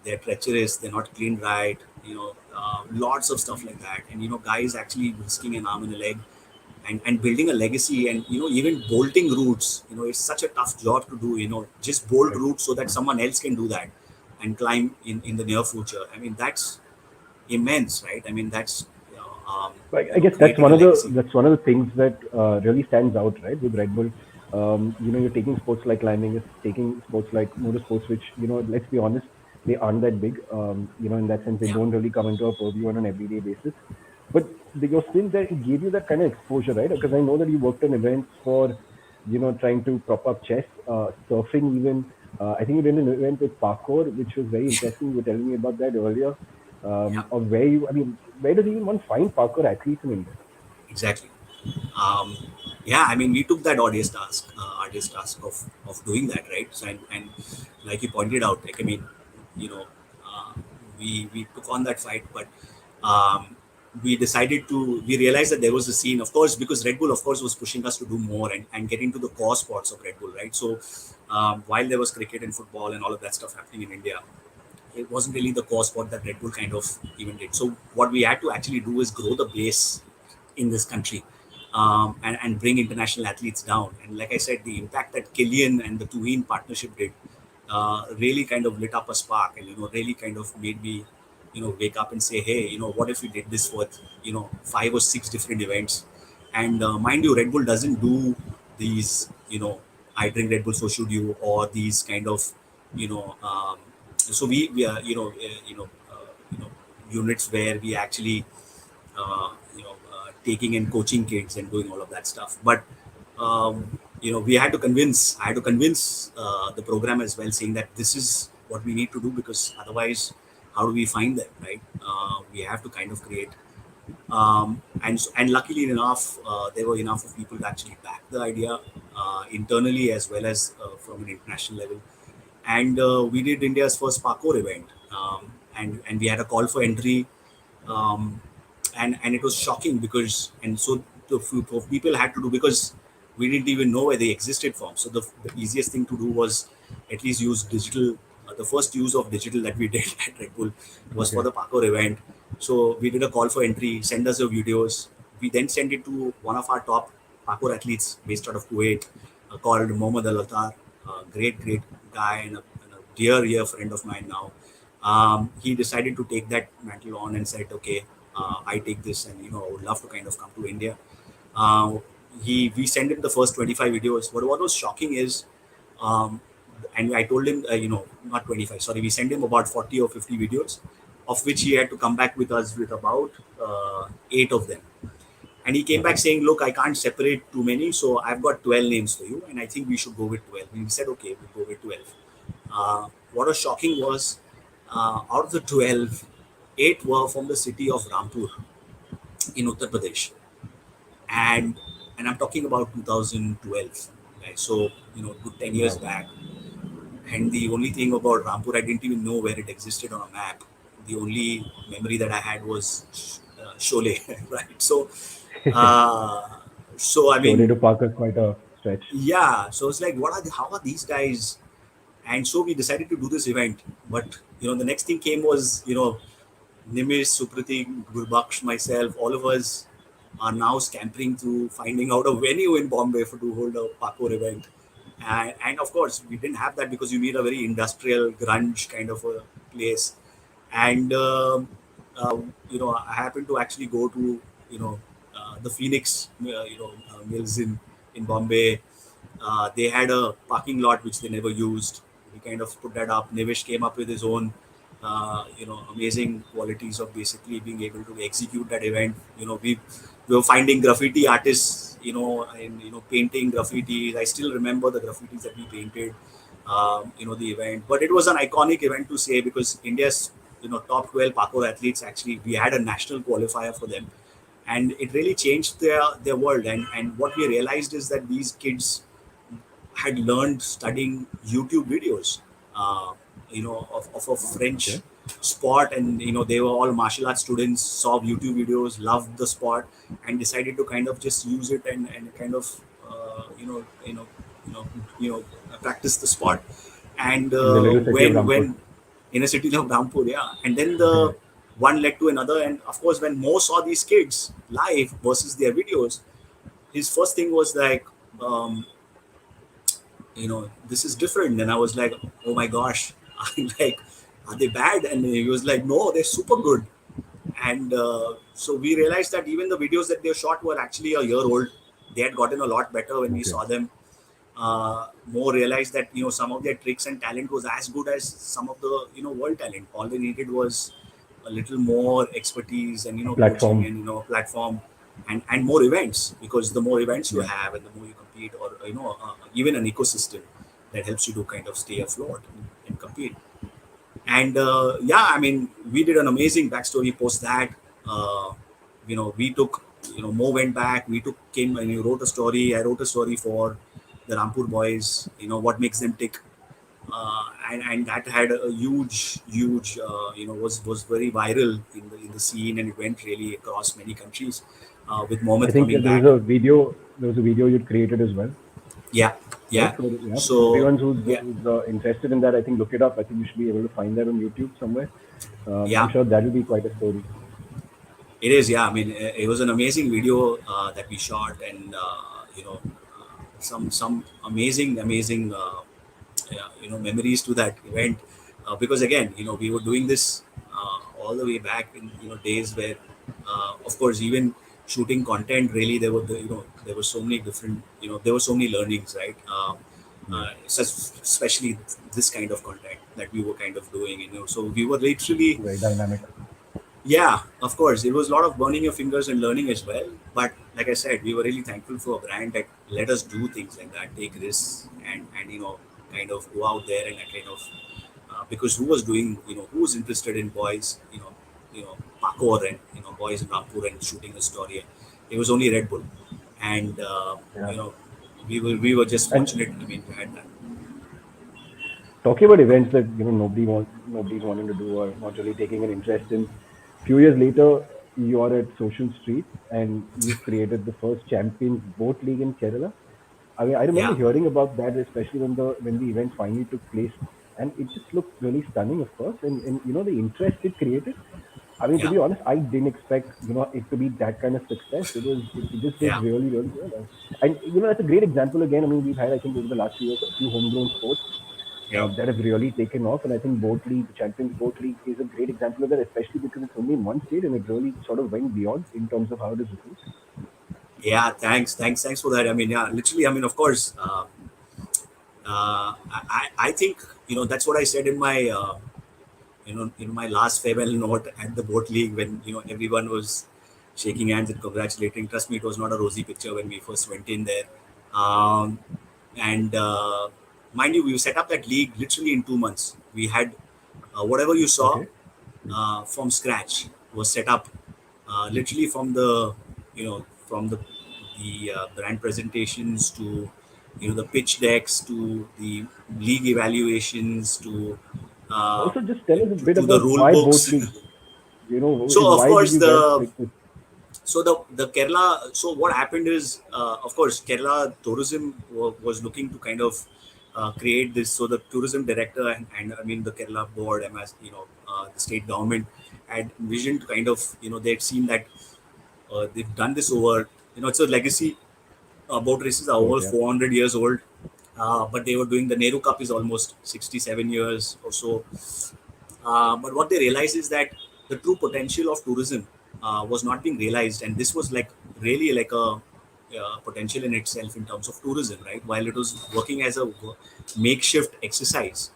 They're treacherous. They're not cleaned right. Lots of stuff like that. And guys actually risking an arm and a leg, and building a legacy, and even bolting routes. It's such a tough job to do. Just bolt Right. routes so that someone else can do that and climb in the near future. I mean, that's immense, right? I mean, that's But I guess that's creating one a of the legacy. things that really stands out, right, with Red Bull. You're taking sports like climbing, you're taking sports like motorsports, which let's be honest, they aren't that big. In that sense, they Yeah. don't really come into our purview on an everyday basis. But your stint there, it gave you that kind of exposure, right? Because I know that you worked on events for, trying to prop up chess, surfing even. I think you did an event with Parkour, which was very interesting. You were telling me about that earlier. Yeah, of where you, I mean, where does even one find parkour athletes in India? exactly. um, yeah, I mean, we took that artist task of doing that, right? So, and like you pointed out, like, I mean, you know, uh, we took on that fight, but um, we realized that there was a scene, of course, because Red Bull, of course, was pushing us to do more and get into the core sports of Red Bull, right? So while there was cricket and football and all of that stuff happening in India, it wasn't really the core sport that Red Bull kind of even did. So what we had to actually do is grow the base in this country, and bring international athletes down. And like I said, the impact that Killian and the Tuhin partnership did really kind of lit up a spark, and really kind of made me wake up and say, hey, what if we did this for 5 or 6 different events? And mind you, Red Bull doesn't do these, I drink Red Bull, so should you, or these kind of, you know so we are, units where we actually taking and coaching kids and doing all of that stuff. But we had to convince, I had to convince the program as well, saying that this is what we need to do, because otherwise, how do we find them, right? We have to kind of create, and luckily enough, there were enough of people to actually back the idea, internally as well as from an international level. And we did India's first parkour event, and we had a call for entry, um, and it was shocking, because and so the few of people had to do, because we didn't even know where they existed from. So the easiest thing to do was at least use digital. The first use of digital that we did at Red Bull was for Okay. the parkour event. So we did a call for entry, send us your videos. We then sent it to one of our top parkour athletes based out of Kuwait, called Mohammad Al Attar, a great guy, and a dear friend of mine now. He decided to take that mantle on and said, okay, I take this, and I would love to kind of come to India. Uh, we sent him the first 25 videos. What was shocking is, um, and I told him, not 25, sorry, we sent him about 40 or 50 videos, of which he had to come back with us with about 8 of them. And he came back Okay. saying, look, I can't separate too many, so I've got 12 names for you, and I think we should go with 12. And we said, okay, we'll go with 12. What was shocking was, out of the 12, 8 were from the city of Rampur in Uttar Pradesh. And I'm talking about 2012. Right? So, good 10 years Wow. back. And the only thing about Rampur, I didn't even know where it existed on a map. The only memory that I had was Sholay, right? Uh, so I Surely mean, to parkour is quite a stretch. yeah. So it's like, how are these guys? And so we decided to do this event. But the next thing came was, Nimish, Supratik, Gurbaksh, myself, all of us are now scampering through finding out a venue in Bombay for to hold a parkour event. And of course, we didn't have that, because you need a very industrial, grunge kind of a place. And I happened to actually go to the Phoenix mills in Bombay. They had a parking lot which they never used. We kind of put that up. Nevish came up with his own amazing qualities of basically being able to execute that event. We were finding graffiti artists, and painting graffitis. I still remember the graffitis that we painted, the event. But it was an iconic event to say, because India's top 12 parkour athletes, actually we had a national qualifier for them, and it really changed their world. And what we realized is that these kids had learned studying YouTube videos, of a French Okay. sport, and they were all martial arts students, saw YouTube videos, loved the sport, and decided to kind of just use it, and kind of you know practice the sport. And In the little city of Rampur. when in a city of Rampur, yeah, and then the one led to another, and of course, when Mo saw these kids live versus their videos, his first thing was like, um, this is different. And I was like, oh my gosh, I'm like, are they bad? And he was like, no, they're super good. And so we realized that even the videos that they shot were actually a year old. They had gotten a lot better when we Okay. saw them. More realized that some of their tricks and talent was as good as some of the world talent. All they needed was a little more expertise and A coaching platform. and platform, and more events, because the more events you Yeah. have and the more you compete, or even an ecosystem that helps you to kind of stay afloat and compete. And yeah, I mean, we did an amazing backstory post that. uh, we took, Mo went back, we took came and you wrote a story, I wrote a story for the Rampur boys, what makes them tick. And that had a huge was very viral in the scene, and it went really across many countries, with I Mohammed think coming back. there was a video you'd created as well, Yeah, right? yeah. So yeah, So everyone yeah, who's interested in that, I think look it up. I think you should be able to find that on YouTube somewhere. I'm yeah. sure that will be quite a story. It is, yeah. I mean, it was an amazing video that we shot, and some amazing yeah, memories to that event, because again, we were doing this all the way back in days where, of course, even shooting content, really there were so many different, there were so many learnings, right? Yeah, Especially this kind of content that we were kind of doing, so we were literally. very dynamic. Yeah, of course. It was a lot of burning your fingers and learning as well. But like I said, we were really thankful for a brand that let us do things like that, take risks, and kind of go out there and kind of, because who was doing, who was interested in boys, parkour, and boys in Rampur and shooting a story. It was only Red Bull, and Yeah, we were just and fortunate. I mean, we had that. talking about events that nobody's wanting to do or not really taking an interest in. Few years later, you are at Social Street and you've created the first Champions Boat League in Kerala. I mean, I remember Yeah, hearing about that, especially when the event finally took place, and it just looked really stunning, of course, and the interest it created. I mean, to yeah, be honest, I didn't expect it to be that kind of success. It just did yeah, really well, and that's a great example again. I mean, we've had, I think, over the last few years a few homegrown sports yeah. that have really taken off, and I think Boat League, Champions Boat League, is a great example of that, especially because it's only in one state and it really sort of went beyond in terms of how it is received. Yeah, thanks for that. I mean, yeah, literally. I mean, of course. I think that's what I said in my in my last farewell note at the boat league, when everyone was shaking hands and congratulating. Trust me, it was not a rosy picture when we first went in there. um, and mind you, we set up that league literally in 2 months. We had whatever you saw Okay. from scratch was set up, literally from the from the brand presentations to the pitch decks to the league evaluations uh, Also, just tell us a bit to the about rule why Boat books. League. So of Why did course you guys the pick this? so the Kerala. So what happened is, of course, Kerala tourism was looking to kind of create this. So the tourism director and I mean the Kerala board, MS, the state government had vision to kind of, they'd seen that they've done this over, it's a legacy. Boat races are Of course, over yeah. 400 years old, but they were doing the Nehru Cup is almost 67 years or so. But what they realized is that the true potential of tourism was not being realized, and this was like really like a potential in itself in terms of tourism, right? While it was working as a makeshift exercise,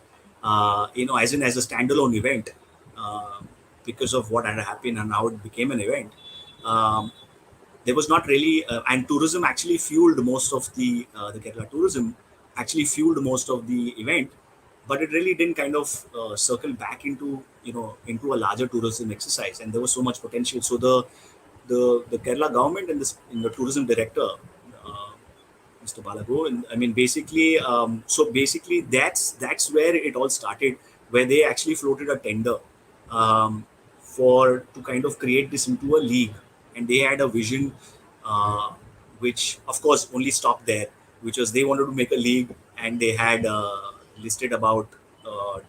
as in as a standalone event, uh, because of what had happened and how it became an event. Um, there was not really, and tourism actually fueled most of the Kerala tourism actually fueled most of the event, but it really didn't kind of circle back into into a larger tourism exercise, and there was so much potential. So the Kerala government and the tourism director, uh, Mr. Balago, and I mean basically, so basically that's where it all started, where they actually floated a tender, for to kind of create this into a league, and they had a vision, uh, which of course only stopped there, which was they wanted to make a league, and they had listed about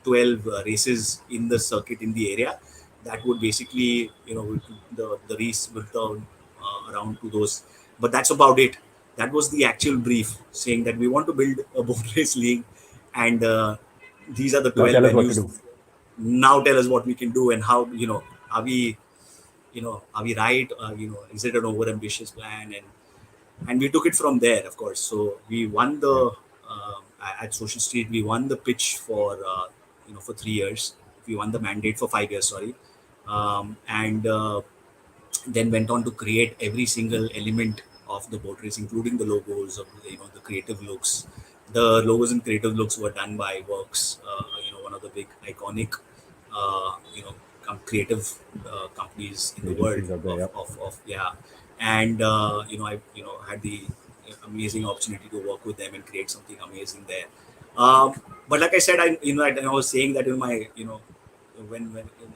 12 races in the circuit in the area that would basically the race would turn around to those, but that's about it. That was the actual brief, saying that we want to build a boat race league, and these are the Now 12 tell us what to venues. do. Now tell us what we can do, and how, are we, are we right, is it an over ambitious plan? And we took it from there, of course. So we won Yeah. at Social Street, we won the pitch for for 3 years. We won the mandate for 5 years, sorry. And then went on to create every single element of the boat race, including the logos of the creative looks. The logos and creative looks were done by Works, one of the big iconic you know, creative companies in the world Agencies out there. Yeah. of yeah. And you know, I had the amazing opportunity to work with them and create something amazing there. But like I said, I was saying that in my,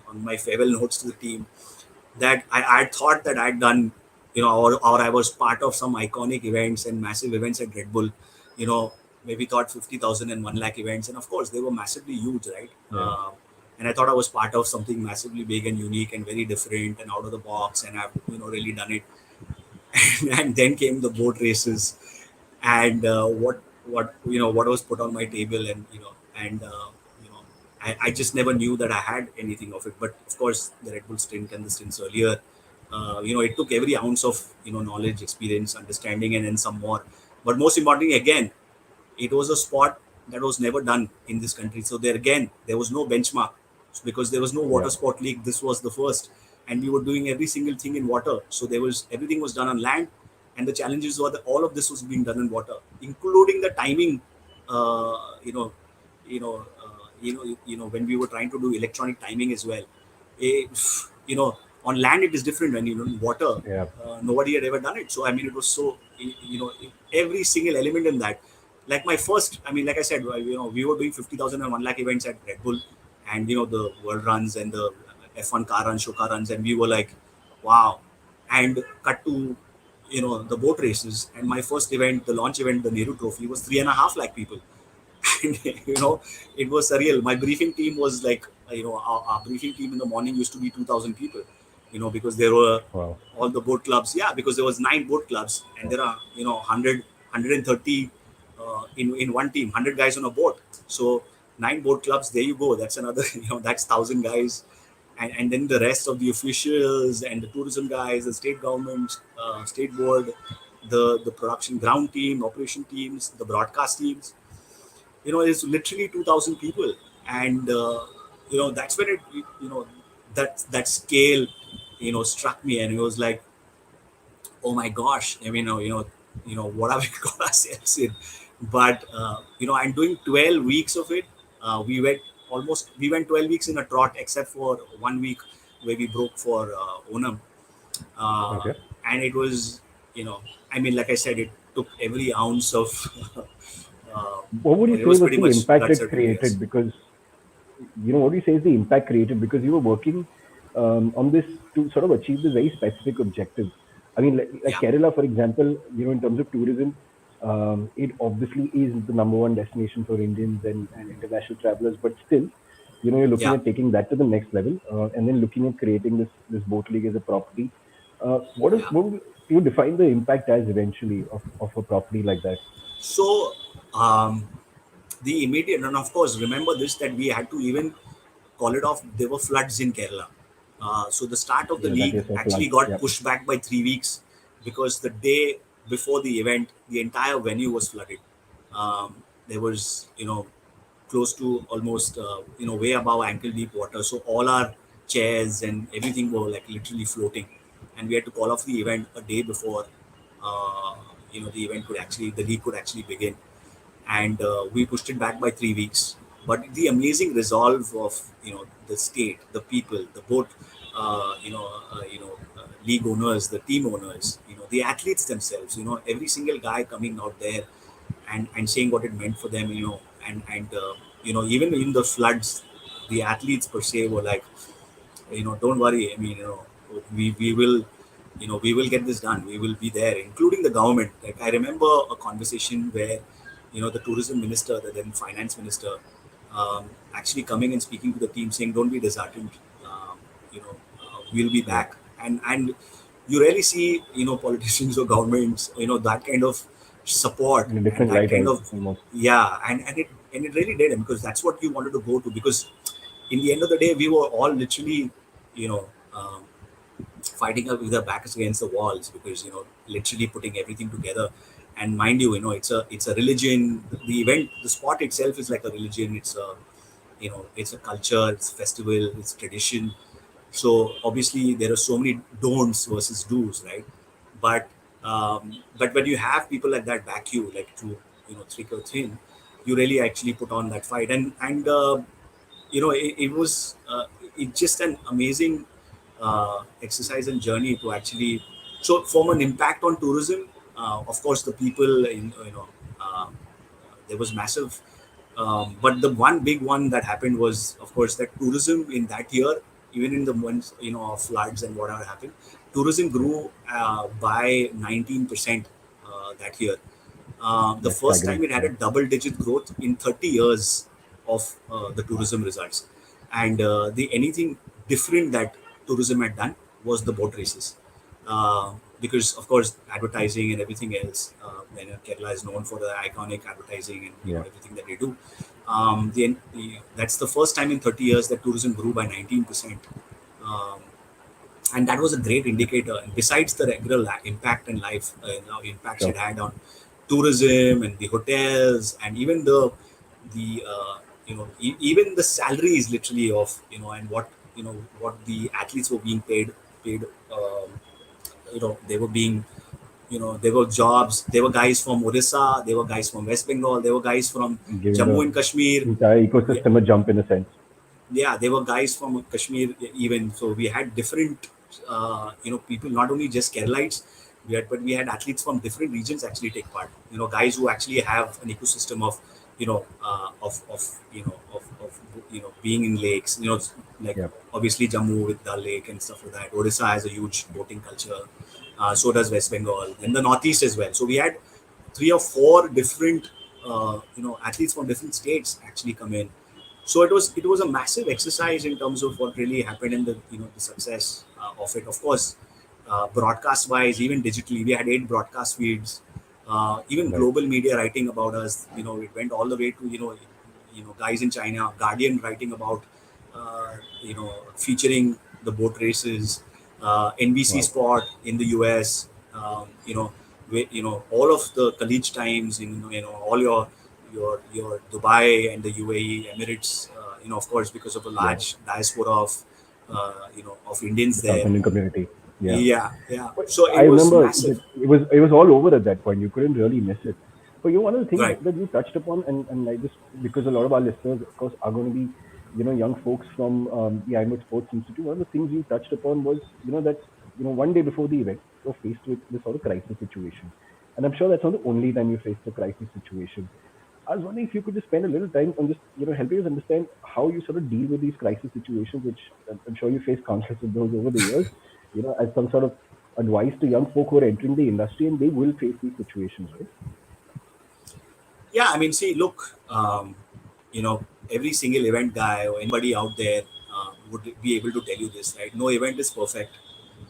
on my farewell notes to the team, that I thought that I'd done, or I was part of some iconic events and massive events at Red Bull, you know, maybe thought 50,000 and 1 lakh events. And of course, they were massively huge, right? Yeah. And I thought I was part of something massively big and unique and very different and out of the box. And I've, really done it. And then came the boat races, and what was put on my table, and you know I just never knew that I had anything of it. But of course, the Red Bull stint and the stints earlier, it took every ounce of knowledge, experience, understanding, and then some more. But most importantly, again, it was a sport that was never done in this country. So there again, there was no benchmark. Because there was no water Yeah. sport league. This was the first, and we were doing every single thing in water. So there was everything was done on land, and the challenges were that all of this was being done in water, including the timing. Uh, you know, when we were trying to do electronic timing as well. It, on land it is different. When in water, Yeah. nobody had ever done it. So I mean, it was so every single element in that. Like my first, I mean, like I said, we were doing 50,000 and 1 lakh events at Red Bull, and the world runs and the F1 car runs, show car runs, and we were like, wow. And cut to the boat races, and my first event, the launch event, the Nehru Trophy, was 3.5 lakh people. And it was surreal. My briefing team was like, our briefing team in the morning used to be 2,000 people, because there were Wow. all the boat clubs. Yeah, because there was 9 boat clubs, and Wow. there are 130 in one team, 100 guys on a boat. So 9 boat clubs. There you go. That's another that's 1,000 guys, and then the rest of the officials and the tourism guys, the state government, state board, the production ground team, operation teams, the broadcast teams. It's literally 2,000 people. And that's when that scale struck me, and it was like, oh my gosh. I mean, what have we got ourselves in? But I'm doing 12 weeks of it. We went 12 weeks in a trot, except for 1 week where we broke for Onam. uh, Okay. and it was, I mean, like I said, it took every ounce of What would you it say was was pretty the much impact that it certainly, yes. created? Because what do you say is the impact created because you were working on this to sort of achieve this very specific objective. I mean, like Yeah, Kerala, for example, in terms of tourism, it obviously is the number one destination for Indians and international travelers. But still, you're looking yeah, at taking that to the next level, and then looking at creating this boat league as a property. What is yeah. what would you define the impact as eventually of a property like that? So the immediate, and of course, remember this, that we had to even call it off. There were floods in Kerala. So the start of the Yeah, that league is a actually flood. got Yeah. pushed back by 3 weeks, because the day before the event, the entire venue was flooded. There was, close to almost, way above ankle deep water. So all our chairs and everything were like literally floating, and we had to call off the event a day before, uh, the league could actually begin. And we pushed it back by 3 weeks. But the amazing resolve of the state, the people, the boat, league owners, the team owners, the athletes themselves, every single guy coming out there and saying what it meant for them, even in the floods, the athletes per se were like, don't worry. I mean, we will, we will get this done. We will be there, including the government. Like I remember a conversation where, the tourism minister, the then finance minister, actually coming and speaking to the team, saying, "Don't be disheartened. We'll be Yeah. back." And you rarely see, politicians or governments, that kind of support In a and different that light, kind of, almost. yeah, and it really did, because that's what you wanted to go to. Because in the end of the day, we were all literally, you know, um, fighting up with our backs against the walls, because literally putting everything together. And mind you, it's a religion. The event, the sport itself is like a religion. It's a culture, it's festival, it's tradition. So obviously there are so many don'ts versus do's, right? But when you have people like that back you, like, to thick or thin, you really actually put on that fight. And it was it's just an amazing exercise and journey to actually. So from an impact on tourism, of course the people in there was massive. But the one big one that happened was, of course, that tourism in that year, even in the months of floods and whatever happened, tourism Yeah. grew by 19% that year. The That's first time staggering. it had Yeah. a double-digit growth in 30 years of the tourism results, and the anything different that tourism had done was the boat races, because of course advertising and everything else. Kerala is known for the iconic advertising and Yeah. everything that they do. That's the first time in 30 years that tourism grew by 19%. Um, and that was a great indicator. And besides the regular impact in life, impacts it Sure. had on tourism and the hotels, and even the even the salaries literally of and what the athletes were being paid. They were being there were jobs. There were guys from Orissa, there were guys from West Bengal, there were guys from Giving Jammu the and Kashmir. entire Yeah, ecosystem a jump in a sense. yeah, there were guys from Kashmir even. So we had different, people, not only just Keralites, but we had athletes from different regions actually take part. Guys who actually have an ecosystem of, being in lakes. Like Yeah. obviously Jammu with Dal Lake and stuff like that. Odisha has a huge boating culture. So does West Bengal and the Northeast as well. So we had three or four different, athletes from different states actually come in. So it was a massive exercise in terms of what really happened in the success of it. Of course, broadcast wise, even digitally, we had 8 broadcast feeds. Even Right. global media writing about us. It went all the way to guys in China, Guardian writing about featuring the boat races, NBC Wow. Sport in the US. All of the college times in all your Dubai and the UAE Emirates. Of course, because of a Yeah. large diaspora of Indians The South there. Indian community. Yeah. Yeah, yeah. But So I it was remember massive, that it was all over at that point. You couldn't really miss it. But one of the things right? that you touched upon, and I just because a lot of our listeners, of course, are going to be young folks from the Ironwood Sports Institute. One of the things you touched upon was that one day before the event, you're faced with this sort of crisis situation, and I'm sure that's not the only time you faced a crisis situation. I was wondering if you could just spend a little time on just helping us understand how you sort of deal with these crisis situations, which I'm sure you face countless of those over the years. As some sort of advice to young folk who are entering the industry and they will face these situations, right? Yeah, I mean, see, look, every single event guy or anybody out there would be able to tell you this, right? No event is perfect.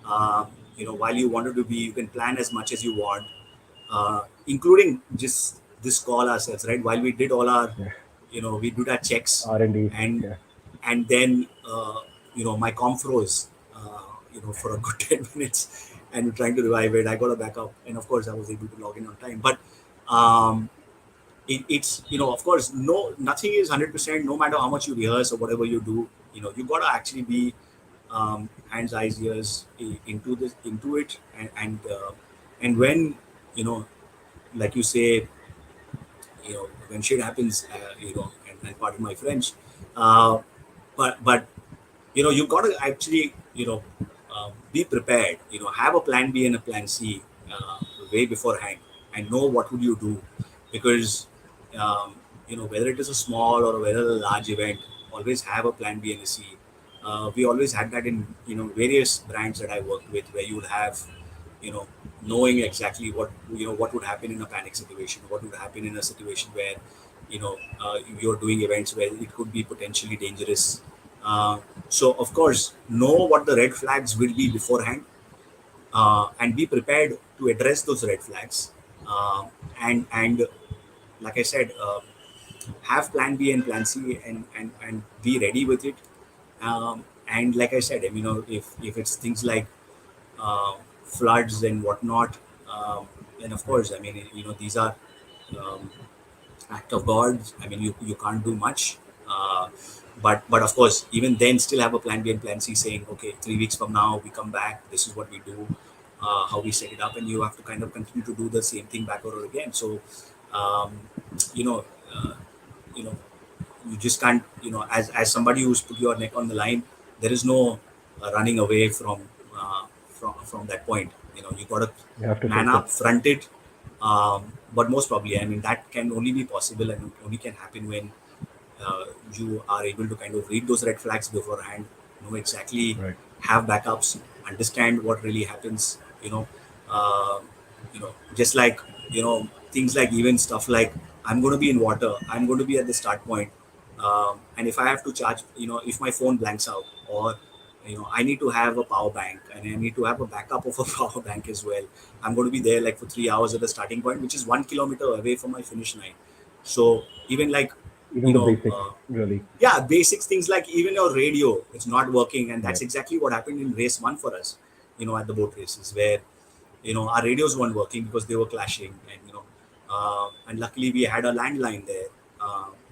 While you wanted to be, you can plan as much as you want, including just this call ourselves, right? While we did all our, Yeah. we did our checks, R&D. and Yeah. and then my comp froze, for a good 10 minutes, and we're trying to revive it. I got a backup, and of course, I was able to log in on time, but. Um, it's of course nothing is 100%, no matter how much you rehearse or whatever you do. You got to actually be hands eyes ears into this into it, and when you know like you say, when shit happens, and pardon my French, uh, but you got to actually be prepared, have a plan B and a plan C way beforehand, and know what would you do, because whether it is a small or whether a large event, always have a plan B and a C. We always had that in various brands that I worked with, where you would have you know knowing exactly what would happen in a panic situation, what would happen in a situation where you're doing events where it could be potentially dangerous. So of course, know what the red flags will be beforehand, and be prepared to address those red flags. And like I said, have plan B and plan C, and be ready with it. And like I said, if it's things like floods and whatnot, then of Right. course, these are um, act of God. You can't do much. Uh, but of course, even then, still have a plan B and plan C, saying, okay, 3 weeks from now we come back. This is what we do, how we set it up, and you have to kind of continue to do the same thing back over again. So, um, you know, uh, you know, you just can't, as somebody who's put your neck on the line, there is no running away from that point. You got to You have to man face up, it. front it. But most probably, I mean, that can only be possible and only can happen when you are able to kind of read those red flags beforehand, know exactly, Right. have backups, understand what really happens. Uh, just like, things like, even stuff like, I'm going to be in water, I'm going to be at the start point, and if I have to charge, if my phone blanks out, or I need to have a power bank and I need to have a backup of a power bank as well. I'm going to be there like for 3 hours at the starting point, which is 1 kilometer away from my finish line. So even like, Even you the know basics, uh, really. yeah, basics things like even your radio, it's not working, and Yeah. that's exactly what happened in race one for us, at the boat races, where our radios weren't working because they were clashing, and and luckily we had a landline there,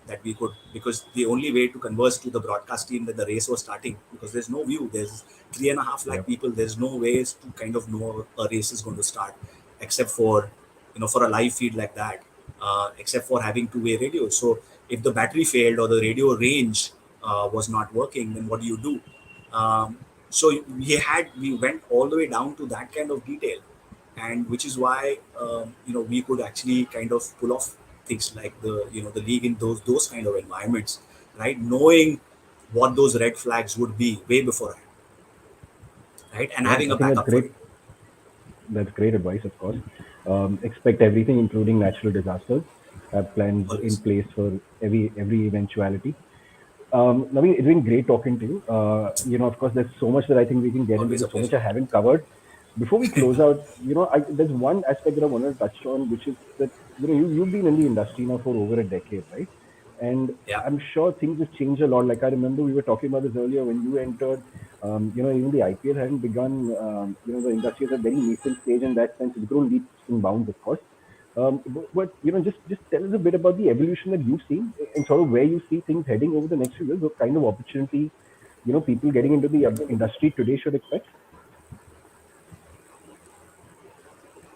that we could, because the only way to converse to the broadcast team that the race was starting, because there's no view, there's 3.5 lakh Yeah. people, there's no ways to kind of know a race is going to start, except for, for a live feed like that, except for having two-way radio. So if the battery failed or the radio range was not working, then what do you do? So we went all the way down to that kind of detail, and which is why, we could actually kind of pull off things like the league in those kind of environments, right? Knowing what those red flags would be way beforehand, right? And Yeah. having I a think that's backup for it. great. That's great advice, of course. Expect everything, including natural disasters. Have plans in Always. place for every eventuality. Naveen, it's been great talking to you. Of course, there's so much that I think we can get into. Always a There's so much pleasure. I haven't covered. Before we close out, there's one aspect that I want to touch on, which is that you've been in the industry now for over a decade, right? And Yeah. I'm sure things have changed a lot. Like I remember we were talking about this earlier when you entered. Even the IPL hadn't begun. The industry is at a very nascent stage in that sense. It's grown leaps and bounds, of course. But just tell us a bit about the evolution that you've seen and sort of where you see things heading over the next few years. What kind of opportunity people getting into the industry today should expect.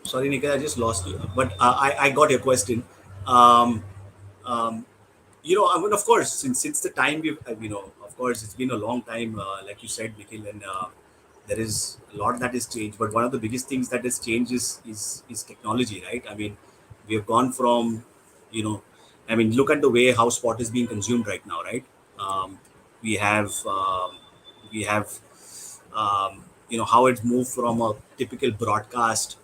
Sorry, Nikhil, I just lost you, but I got your question. Um, um, I mean, of course, since the time we've, of course, it's been a long time, like you said, Nikhil, and there is a lot that has changed. But one of the biggest things that has changed is technology, right? I mean, we have gone from, you know, I mean, look at the way how sport is being consumed right now, right? Um, we have we have how it's moved from a typical broadcast,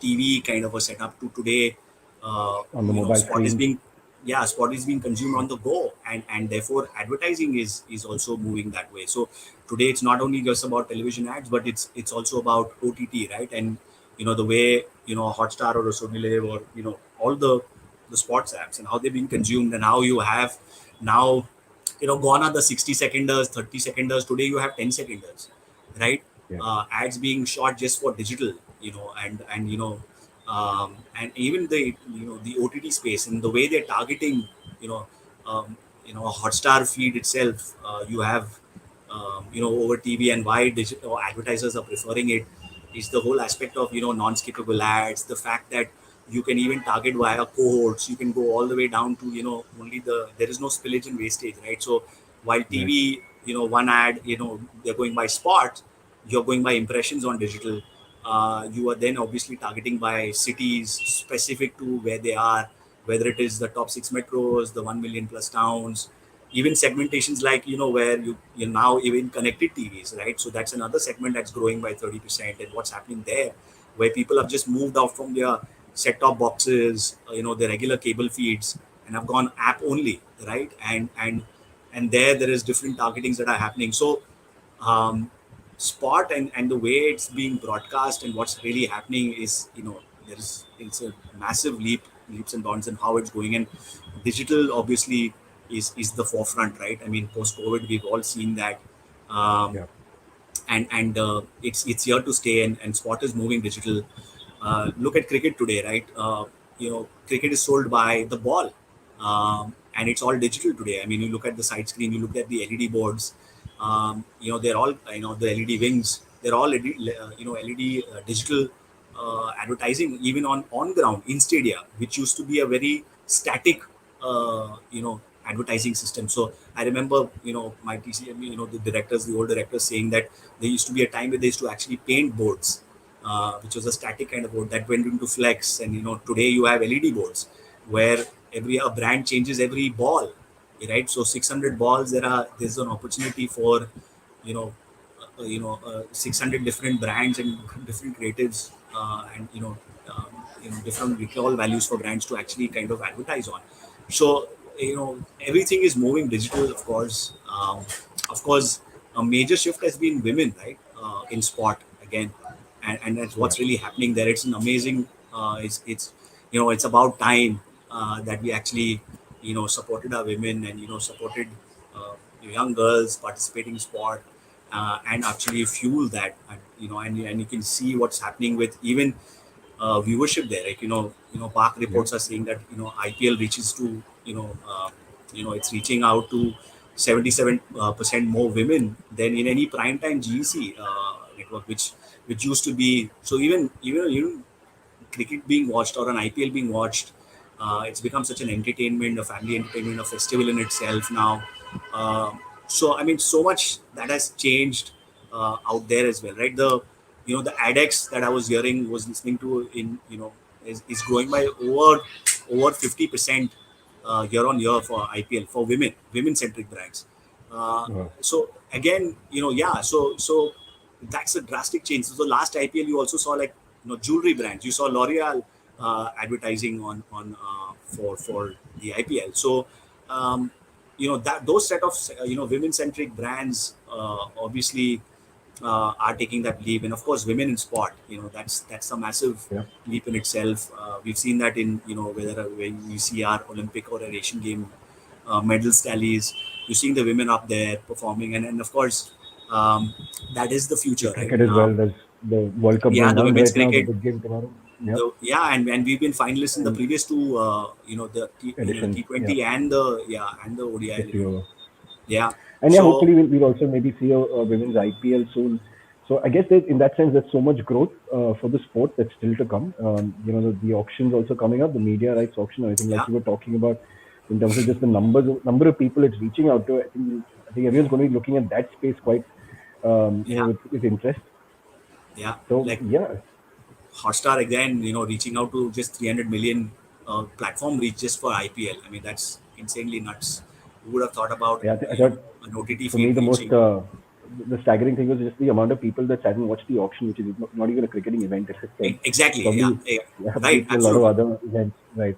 TV kind of a setup to today. On the mobile Sport is screens. being, yeah, sport is being consumed Yeah, on the go, and therefore advertising is also moving that way. So today it's not only just about television ads, but it's also about OTT, right? And the way Hotstar or Sony Live, or all the sports apps, and how they're being consumed, and how you have now, gone are the 60 seconders, 30 seconders. Today you have 10 seconders, right? yeah, Ads being shot just for digital, and even the OTT space, and the way they're targeting, you know a Hotstar feed itself. You have over TV, and why digital advertisers are preferring it is the whole aspect of non-skippable ads, the fact that you can even target via cohorts, you can go all the way down to only there is no spillage and wastage, right? So while right, TV, one ad, they're going by spots, you're going by impressions on digital. You are then obviously targeting by cities specific to where they are, whether it is the top 6 metros, the 1 million plus towns, even segmentations like where you now even connected TVs, right? So that's another segment that's growing by 30%. And what's happening there, where people have just moved out from their set-top boxes, their regular cable feeds, and have gone app only, right? And there is different targetings that are happening. So um, spot, and the way it's being broadcast and what's really happening is, it's a massive leaps and bounds in how it's going. And digital obviously is the forefront, right? I mean, post COVID, we've all seen that. um, yeah, and it's here to stay, and sport is moving digital. Look at cricket today, right? Cricket is sold by the ball, and it's all digital today. I mean, you look at the side screen, you look at the LED boards. They're all, the LED wings. They're all LED digital advertising, even on ground in stadia, which used to be a very static, advertising system. So I remember, my TCM, the directors, the old directors saying that there used to be a time where they used to actually paint boards, which was a static kind of board that went into flex. And today you have LED boards where every a brand changes every ball, right? So 600 balls, there's an opportunity for you know 600 different brands and different creatives, and different recall values for brands to actually kind of advertise on. So everything is moving digital, of course. Of course, a major shift has been women, right, in sport again, and that's Yeah. what's really happening there. It's an amazing. It's it's about time that we actually supported our women, and supported young girls participating in sport, and actually fuel that, and you can see what's happening with even viewership there. Like Park Yeah. reports are saying that IPL reaches to it's reaching out to 77% more women than in any primetime GEC network, which used to be. So even cricket being watched or an IPL being watched, it's become such an entertainment, a family entertainment, a festival in itself now. So I mean, so much that has changed out there as well, right? The ADEX that I was listening to in is growing by over 50% year on year for IPL for women centric brands. Uh, Wow. so again, yeah. So that's a drastic change. So the last IPL, you also saw like jewelry brands. You saw L'Oreal advertising on for the IPL. So that those set of women centric brands obviously are taking that leap, and of course women in sport. That's a massive Yeah. leap in itself. We've seen that in whether when we see our Olympic or our Asian game medal tallies, you're seeing the women up there performing, and of course um, that is the The future right cricket as now. well. There's the World Cup Yeah, going the on women's right now. The cricket. big game tomorrow. Yep. Yeah, and we've been finalists in the And previous two, the editions. Yeah. T20 and the ODI History level. over. Yeah. And yeah, So hopefully we'll also maybe see a women's IPL soon. So I guess in that sense, there's so much growth for the sport that's still to come. The auctions also coming up, the media rights auction. I think yeah, like you were talking about in terms of just the number of people it's reaching out to. I think everyone's going to be looking at that space quite yeah, with interest. yeah. So Like yeah, Hotstar again, reaching out to just 300 million platform reach just for IPL. I mean, that's insanely nuts. Who would have thought about yeah. I thought an OTT for me feed the most reaching? the staggering thing was just the amount of people that sat and watched the auction, which is not even a cricketing event in itself. Exactly. Yeah, Probably yeah. happening Right. to a lot of Absolutely. other events, right?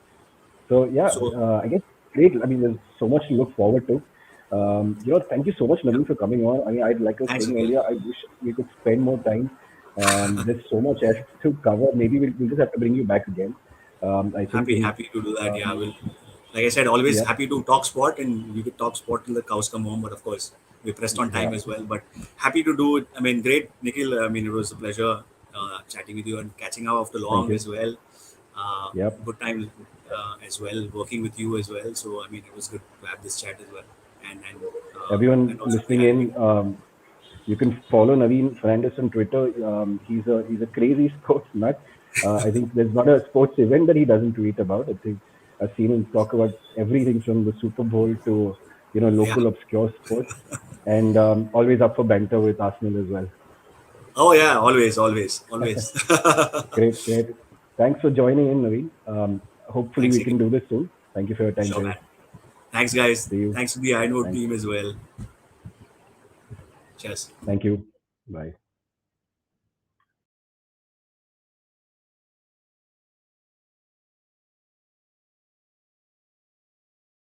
So yeah, So I guess great. I mean, there's so much to look forward to. Thank you so much, yeah. Naveen, for coming on. I mean, like I was Thanks, saying Nikhil. earlier, I wish we could spend more time. There's so much else to cover. Maybe we'll just have to bring you back again. I think Happy to do that. Yeah, um, will. Like I said, always yeah, happy to talk sport, and we could talk sport till the cows come home. But of course, we pressed on time yeah. as well. But happy to do it. I mean, great, Nikhil. I mean, it was a pleasure chatting with you and catching up after Thank long you. as well. Yep. Good time as well working with you as well. So I mean, it was good to have this chat as well, and Everyone also the listening Ironwood. in, you can follow Navin Fernandes on Twitter. He's a crazy sports nut. I think there's not a sports event that he doesn't tweet about. I think I've seen him talk about everything from the Super Bowl to Yeah. local obscure sports, and always up for banter with Arsenal as well. Oh yeah. Always, always, always. Great, great. Thanks for joining in, Naveen. Hopefully Thanks, we Nikhil. can do this soon. Thank you for your time Sure, today. man. Thanks, guys. See you. Thanks to the Ironwood Thanks. team as well. Cheers. Thank you. Bye.